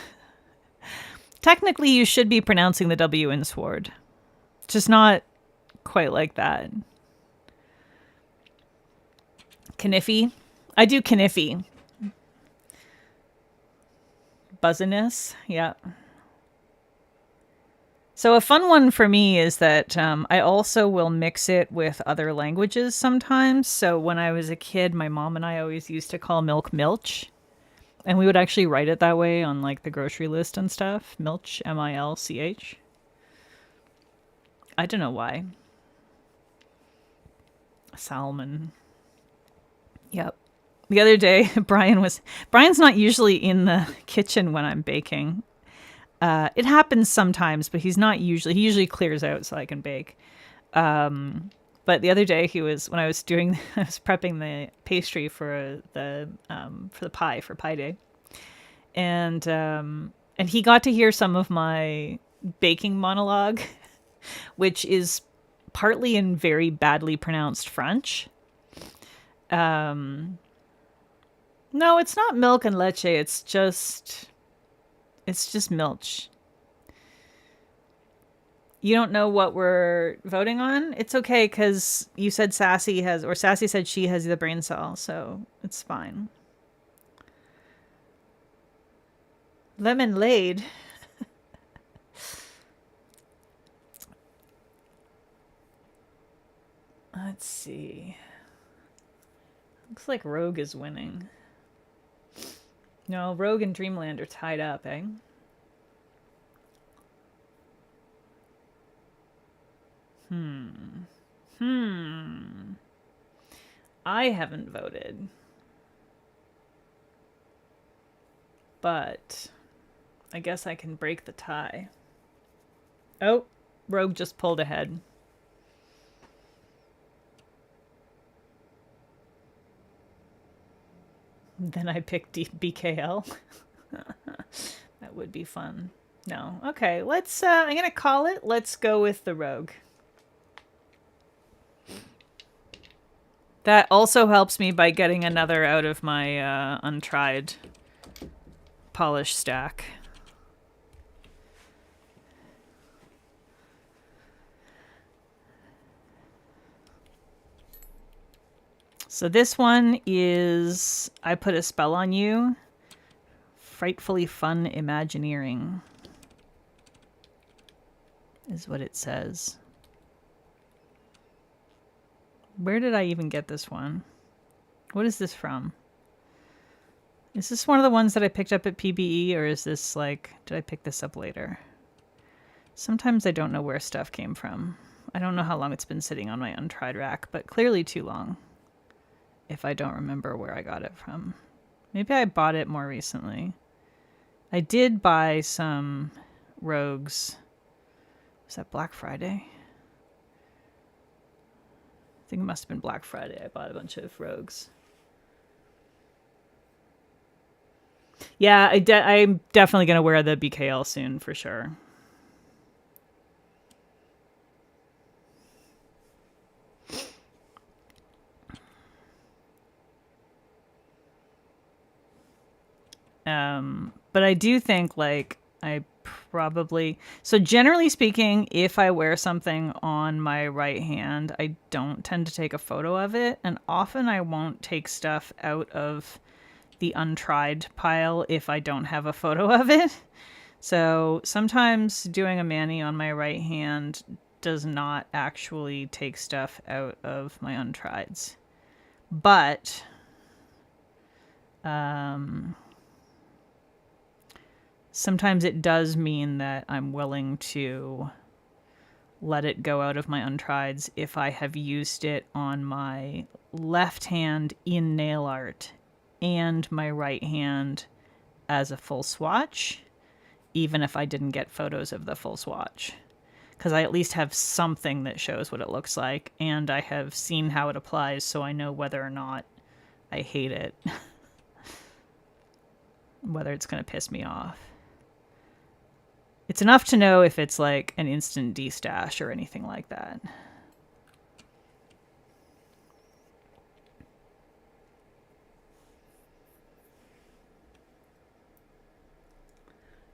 Technically, you should be pronouncing the W in sword. Just not quite like that. Kniffy. I do Kniffy. Buzziness. Yeah. So a fun one for me is that I also will mix it with other languages sometimes. So when I was a kid, my mom and I always used to call milk milch. And we would actually write it that way on like the grocery list and stuff. Milch, M-I-L-C-H. I don't know why. Salmon. Yep. The other day, Brian's not usually in the kitchen when I'm baking. It happens sometimes, but he usually clears out so I can bake. But the other day when I was prepping the pastry for the pie, for Pie Day. And he got to hear some of my baking monologue, which is partly in very badly pronounced French. No, it's not milk and leche. It's just milch. You don't know what we're voting on? It's okay, because you said Sassy said she has the brain cell, so it's fine. Lemonade. Let's see. Looks like Rogue is winning. No, Rogue and Dreamland are tied up, eh? I haven't voted. But I guess I can break the tie. Oh, Rogue just pulled ahead. Then I picked BKL. That would be fun. No. Okay, let's I'm going to call it. Let's go with the Rogue. That also helps me by getting another out of my untried polish stack. So this one is I Put a Spell on You. Frightfully Fun Imagineering is what it says. Where did I even get this one? What is this from? Is this one of the ones that I picked up at PBE, or is this like, did I pick this up later? Sometimes I don't know where stuff came from. I don't know how long it's been sitting on my untried rack, but clearly too long if I don't remember where I got it from. Maybe I bought it more recently. I did buy some Rogues. Was that Black Friday? I think it must have been Black Friday. I bought a bunch of Rogues. Yeah, I'm definitely going to wear the BKL soon for sure. But I do think like I probably, so generally speaking, if I wear something on my right hand, I don't tend to take a photo of it, and often I won't take stuff out of the untried pile if I don't have a photo of it. So sometimes doing a mani on my right hand does not actually take stuff out of my untrieds. But sometimes it does mean that I'm willing to let it go out of my untrieds if I have used it on my left hand in nail art and my right hand as a full swatch, even if I didn't get photos of the full swatch. Because I at least have something that shows what it looks like, and I have seen how it applies, so I know whether or not I hate it. Whether it's going to piss me off. It's enough to know if it's like an instant destash or anything like that.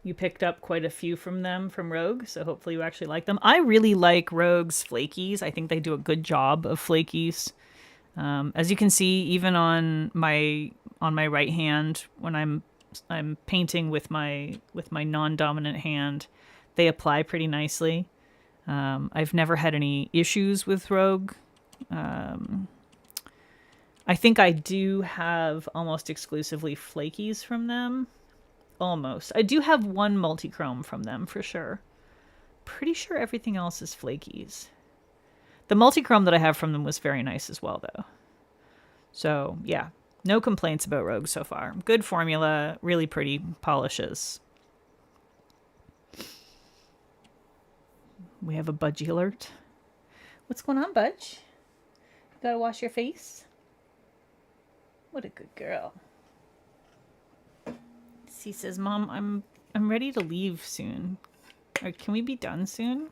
You picked up quite a few from them from Rogue, so hopefully you actually like them. I really like Rogue's flakies. I think they do a good job of flakies. As you can see, even on my right hand, when I'm painting with my non-dominant hand, they apply pretty nicely. I've never had any issues with Rogue. I think I do have almost exclusively flakies from them. Almost. I do have one multi-chrome from them for sure. Pretty sure everything else is flakies. The multi-chrome that I have from them was very nice as well, though. So, yeah. No complaints about Rogue so far. Good formula, really pretty polishes. We have a budgie alert. What's going on, Budge? You gotta wash your face? What a good girl. He says, Mom, I'm ready to leave soon. Or can we be done soon?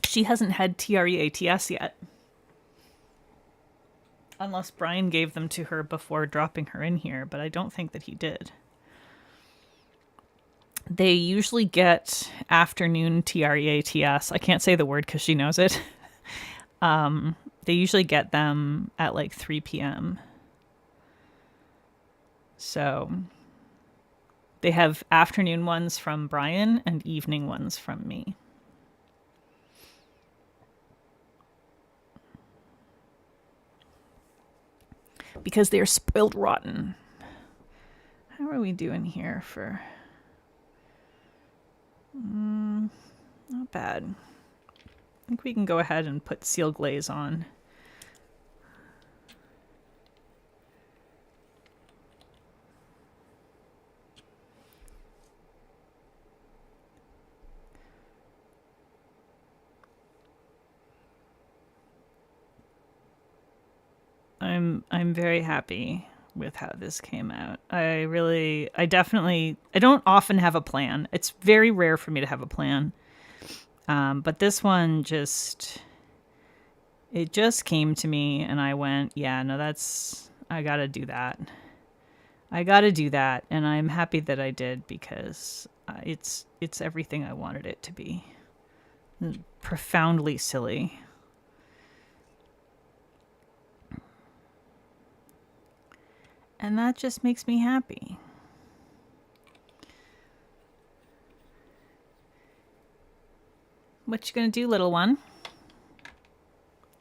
She hasn't had TREATS yet. Unless Brian gave them to her before dropping her in here, but I don't think that he did. They usually get afternoon TREATS. I can't say the word because she knows it. They usually get them at like 3 p.m. So they have afternoon ones from Brian and evening ones from me. Because they're spoiled rotten. How are we doing here for... not bad. I think we can go ahead and put seal glaze on. I'm very happy with how this came out. I don't often have a plan. It's very rare for me to have a plan. But this one it just came to me and I went, yeah, no, I gotta do that. I gotta do that. And I'm happy that I did because it's everything I wanted it to be. Profoundly silly. And that just makes me happy. What you gonna do, little one?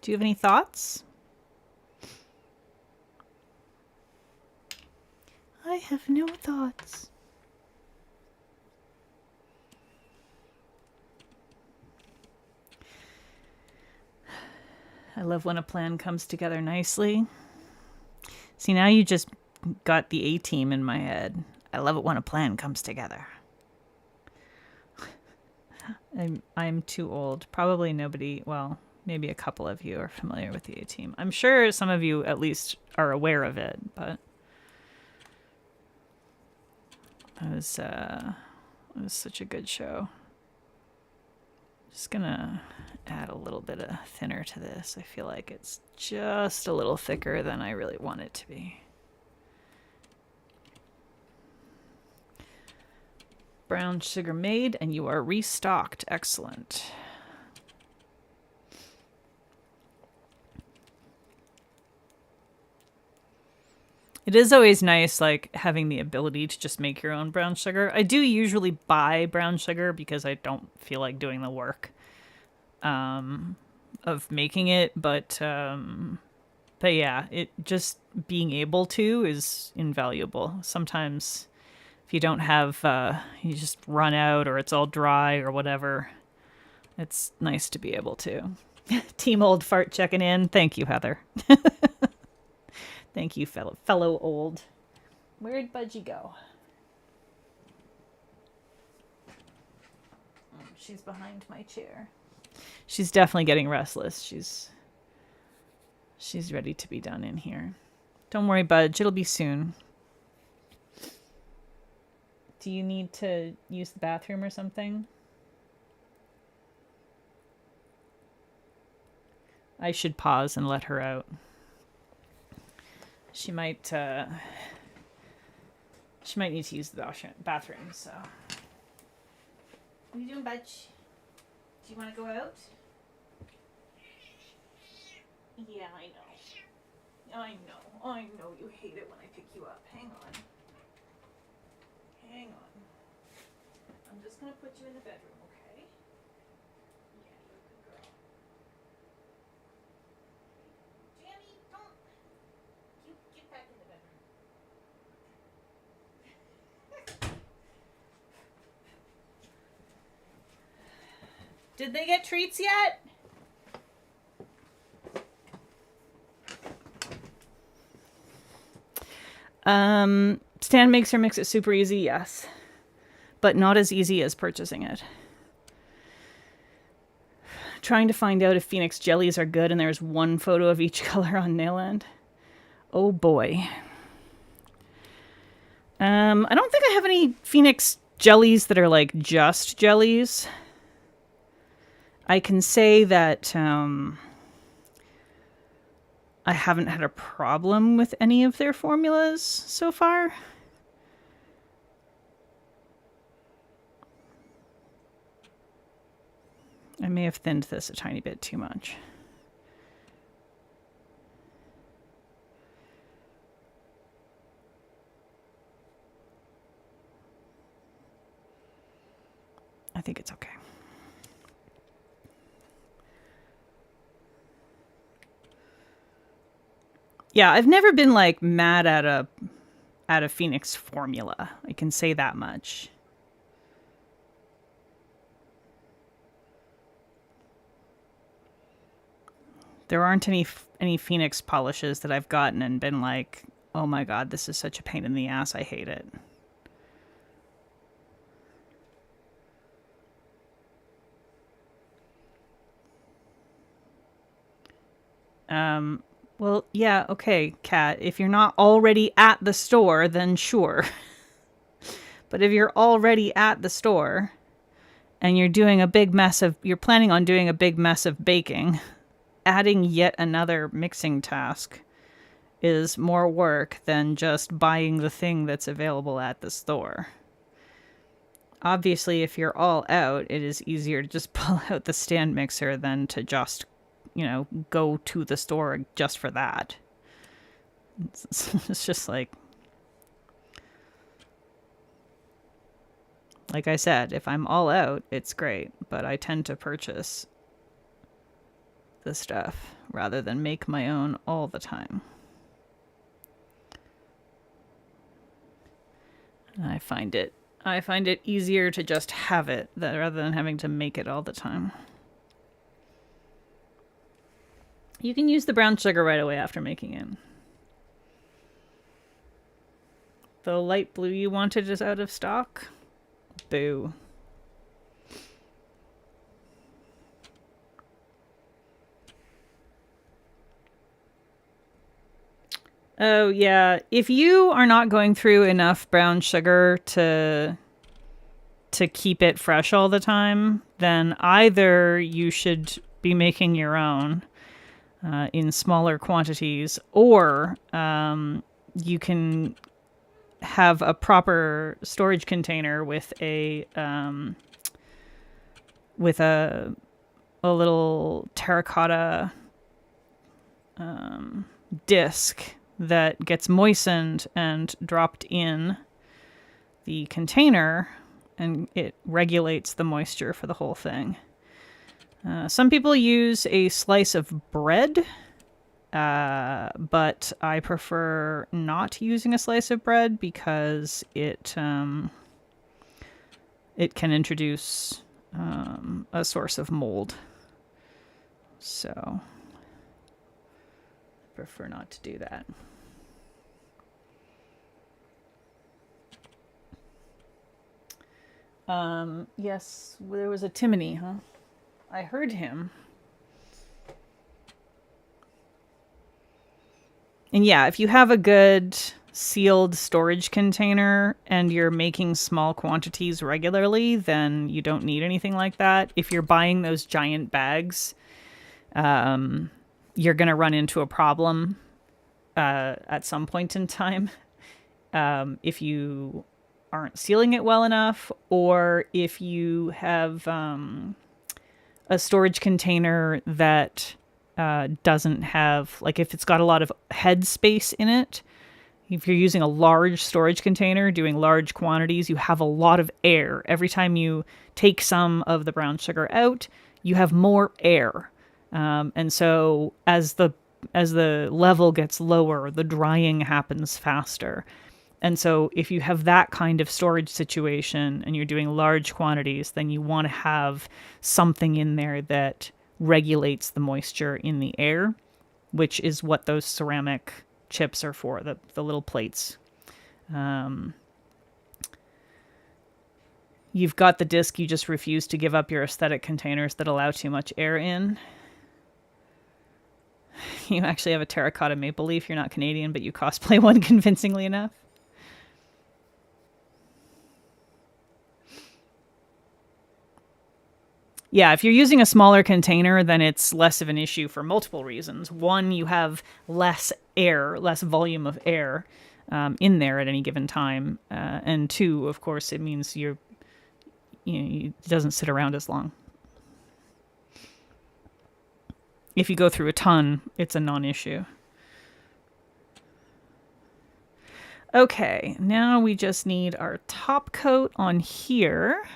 Do you have any thoughts? I have no thoughts. I love when a plan comes together nicely. See, now you just got the A-team in my head. I love it when a plan comes together. I'm too old. Probably nobody, well, maybe a couple of you are familiar with the A-team. I'm sure some of you at least are aware of it, but it was such a good show. Just gonna add a little bit of thinner to this. I feel like it's just a little thicker than I really want it to be. Brown sugar made, and you are restocked. Excellent. It is always nice, like, having the ability to just make your own brown sugar. I do usually buy brown sugar because I don't feel like doing the work of making it, but yeah, it just being able to is invaluable. Sometimes if you don't have, you just run out or it's all dry or whatever, it's nice to be able to. Team Old Fart checking in. Thank you, Heather. Thank you, fellow old. Where'd Budgie go? Oh, she's behind my chair. She's definitely getting restless. She's ready to be done in here. Don't worry, Budge. It'll be soon. Do you need to use the bathroom or something? I should pause and let her out. She might need to use the bathroom, so. What are you doing, Budge? Do you want to go out? Yeah, I know. I know you hate it when I pick you up. Hang on. I'm just gonna put you in the bedroom, okay? Yeah, you're a good girl. Jamie, don't. You get back in the bedroom. Did they get treats yet? Stan makes her mix it super easy, yes. But not as easy as purchasing it. Trying to find out if Phoenix jellies are good, and there's one photo of each color on Nailland. Oh boy. I don't think I have any Phoenix jellies that are like just jellies. I can say that I haven't had a problem with any of their formulas so far. I may have thinned this a tiny bit too much. I think it's okay. Yeah, I've never been like mad at a Phoenix formula. I can say that much. There aren't any Phoenix polishes that I've gotten and been like, oh my god, this is such a pain in the ass. I hate it. Well, yeah, okay, Kat. If you're not already at the store, then sure. But if you're already at the store and you're planning on doing a big mess of baking, adding yet another mixing task is more work than just buying the thing that's available at the store. Obviously, if you're all out, it is easier to just pull out the stand mixer than to just, go to the store just for that. It's just like I said, if I'm all out, it's great, but I tend to purchase the stuff rather than make my own all the time. And I find it easier to just have it rather than having to make it all the time. You can use the brown sugar right away after making it. The light blue you wanted is out of stock. Boo. Oh, yeah. If you are not going through enough brown sugar to keep it fresh all the time, then either you should be making your own in smaller quantities, or you can have a proper storage container with a little terracotta disc that gets moistened and dropped in the container, and it regulates the moisture for the whole thing. Some people use a slice of bread, but I prefer not using a slice of bread because it can introduce a source of mold. So I prefer not to do that. Yes, there was a Timony, huh? I heard him. And yeah, if you have a good sealed storage container and you're making small quantities regularly, then you don't need anything like that. If you're buying those giant bags, you're going to run into a problem at some point in time. If you aren't sealing it well enough, or if you have a storage container that doesn't have, like, if it's got a lot of head space in it, if you're using a large storage container doing large quantities, you have a lot of air. Every time you take some of the brown sugar out, you have more air. And so as the level gets lower, the drying happens faster. And so if you have that kind of storage situation and you're doing large quantities, then you want to have something in there that regulates the moisture in the air, which is what those ceramic chips are for, the little plates. You've got the disc, you just refuse to give up your aesthetic containers that allow too much air in. You actually have a terracotta maple leaf. You're not Canadian, but you cosplay one convincingly enough. Yeah, if you're using a smaller container, then it's less of an issue for multiple reasons. One, you have less air, less volume of air in there at any given time. And two, of course, it means it doesn't sit around as long. If you go through a ton, it's a non-issue. Okay, now we just need our top coat on here.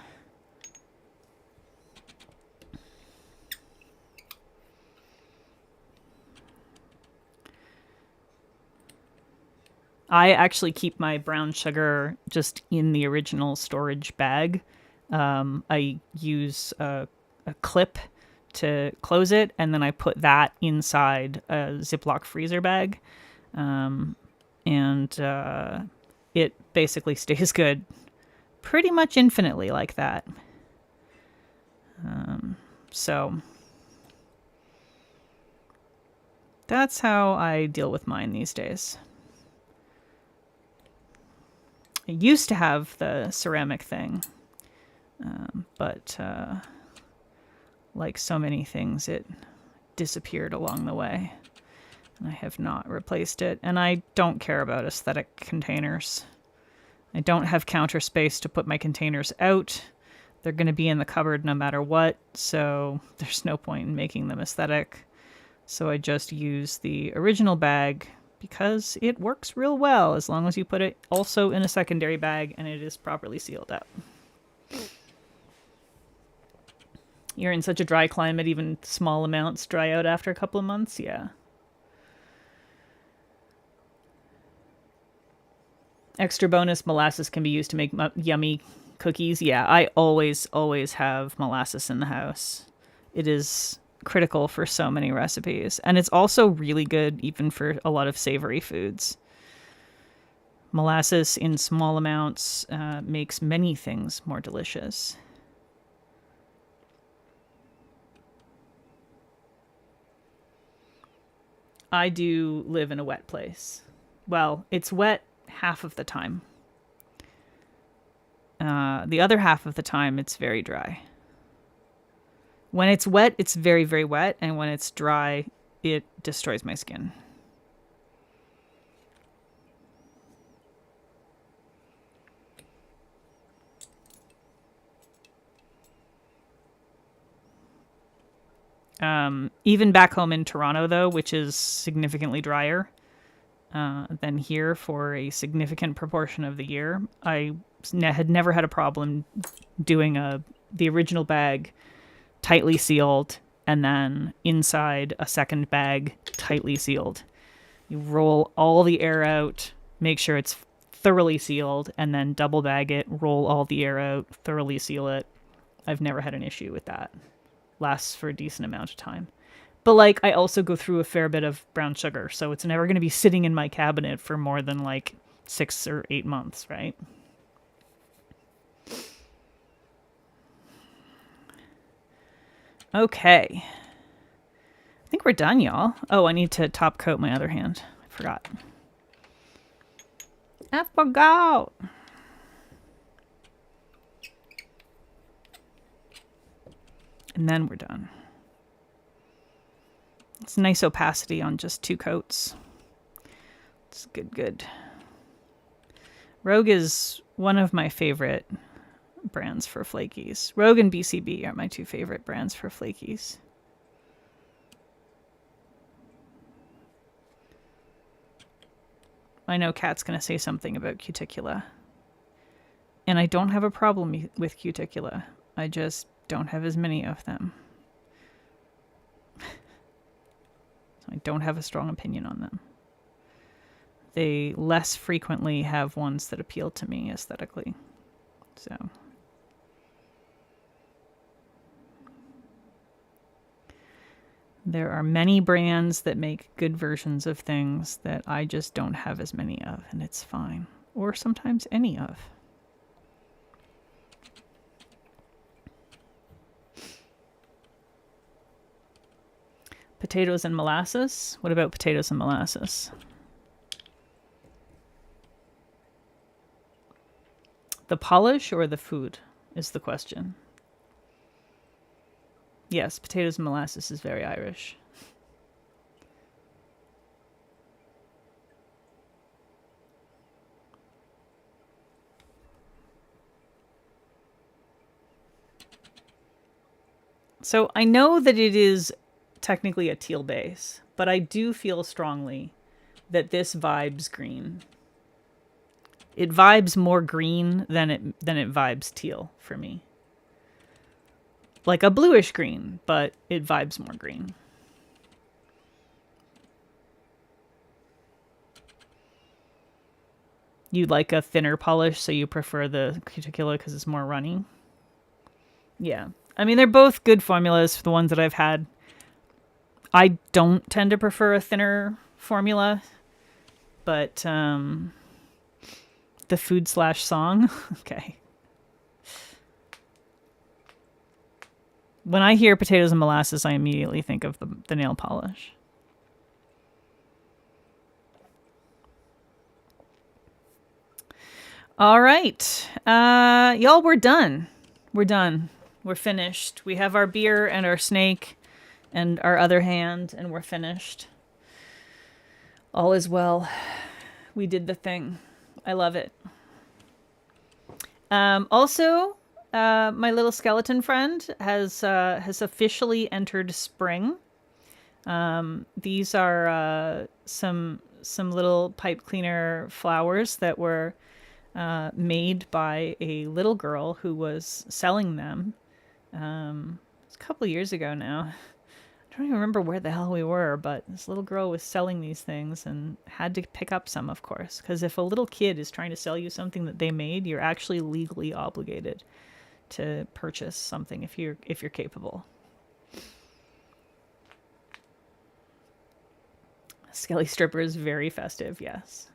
I actually keep my brown sugar just in the original storage bag. I use a clip to close it, and then I put that inside a Ziploc freezer bag. And it basically stays good pretty much infinitely like that. So that's how I deal with mine these days. I used to have the ceramic thing, But like so many things, it disappeared along the way. And I have not replaced it. And I don't care about aesthetic containers. I don't have counter space to put my containers out. They're going to be in the cupboard no matter what, so there's no point in making them aesthetic. So I just use the original bag because it works real well as long as you put it also in a secondary bag and it is properly sealed up. You're in such a dry climate, even small amounts dry out after a couple of months, yeah. Extra bonus, molasses can be used to make yummy cookies. Yeah, I always have molasses in the house. It is critical for so many recipes. And it's also really good even for a lot of savory foods. Molasses in small amounts makes many things more delicious. I do live in a wet place. Well, it's wet half of the time. The other half of the time, it's very dry. When it's wet, it's very, very wet. And when it's dry, it destroys my skin. Even back home in Toronto, though, which is significantly drier than here for a significant proportion of the year, I had never had a problem doing the original bag tightly sealed and then inside a second bag tightly sealed. You roll all the air out, make sure it's thoroughly sealed, and then double bag it, roll all the air out, thoroughly seal it. I've never had an issue with that. Lasts for a decent amount of time. But like, I also go through a fair bit of brown sugar, so it's never going to be sitting in my cabinet for more than like 6 or 8 months, right? Okay. I think we're done, y'all. Oh, I need to top coat my other hand. I forgot. I forgot. And then we're done. It's nice opacity on just 2 coats. It's good. Rogue is one of my favorite brands for flakies. Rogue and BCB are my 2 favorite brands for flakies. I know Kat's going to say something about cuticula. And I don't have a problem with cuticula. I just don't have as many of them. I don't have a strong opinion on them. They less frequently have ones that appeal to me aesthetically. So there are many brands that make good versions of things that I just don't have as many of, and it's fine. Or sometimes any of. Potatoes and molasses? What about potatoes and molasses? The polish or the food is the question. Yes, potatoes and molasses is very Irish. So I know that it is technically a teal base, but I do feel strongly that this vibes green. It vibes more green than it vibes teal for me. Like a bluish green, but it vibes more green. You like a thinner polish, so you prefer the cuticula because it's more runny. Yeah. I mean, they're both good formulas for the ones that I've had. I don't tend to prefer a thinner formula, but the food/song, okay. When I hear potatoes and molasses, I immediately think of the nail polish. All right. Y'all, we're done. We're done. We're finished. We have our beer and our snake and our other hand, and we're finished. All is well. We did the thing. I love it. Also, my little skeleton friend has officially entered spring. These are some little pipe cleaner flowers that were made by a little girl who was selling them. It's a couple of years ago now. I don't even remember where the hell we were, but this little girl was selling these things and had to pick up some, of course, because if a little kid is trying to sell you something that they made, you're actually legally obligated to purchase something if you're capable. Skelly Stripper is very festive, yes.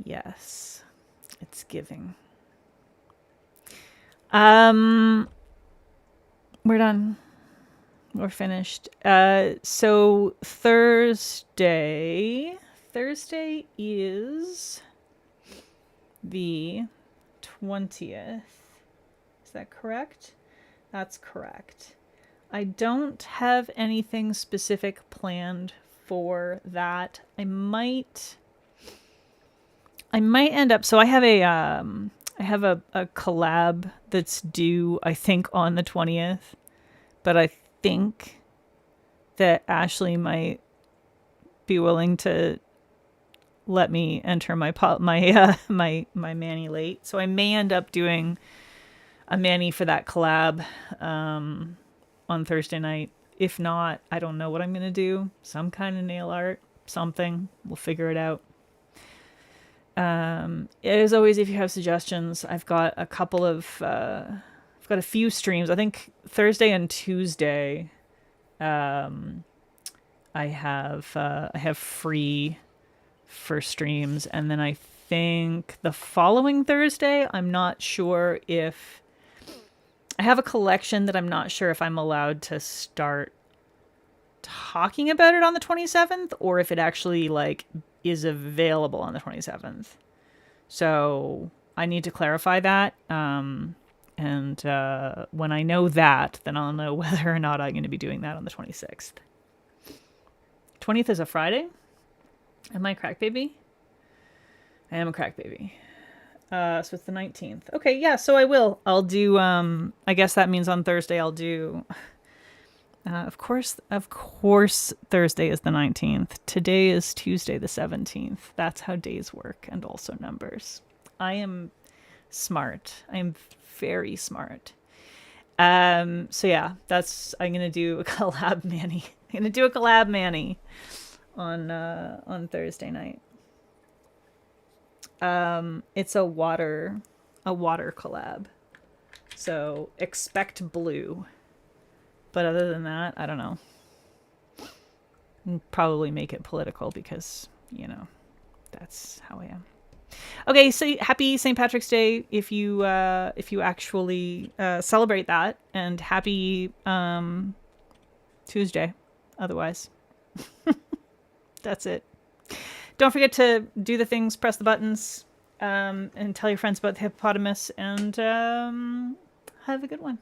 Yes. It's giving. We're done. We're finished. So Thursday is the 20th. Is that correct? That's correct. I don't have anything specific planned for that. I might end up. So I have a collab that's due, I think, on the 20th, but I think that Ashley might be willing to let me enter my Manny late. So I may end up doing a Manny for that collab on Thursday night. If not, I don't know what I'm going to do. Some kind of nail art, something. We'll figure it out. As always, if you have suggestions, I've got a couple of, I've got a few streams. I think Thursday and Tuesday, I have free for streams, and then I think the following Thursday, I'm not sure if I have a collection that I'm not sure if I'm allowed to start talking about it on the 27th or if it actually like is available on the 27th. So I need to clarify that. And when I know that, then I'll know whether or not I'm going to be doing that on the 26th. 20th is a Friday. Am I a crack baby? I am a crack baby. So it's the 19th. Okay, yeah, so I will. I'll do, I guess that means on Thursday I'll do, of course, Thursday is the 19th. Today is Tuesday the 17th. That's how days work, and also numbers. I am smart. I am very smart. So yeah, I'm going to do a collab Manny. I'm going to do a collab Manny on Thursday night. It's a water collab. So expect blue. But other than that, I don't know. Probably make it political because, you know, that's how I am. Okay, so happy St. Patrick's Day if you actually celebrate that, and happy Tuesday otherwise. That's it. Don't forget to do the things, press the buttons, and tell your friends about the hippopotamus, and have a good one.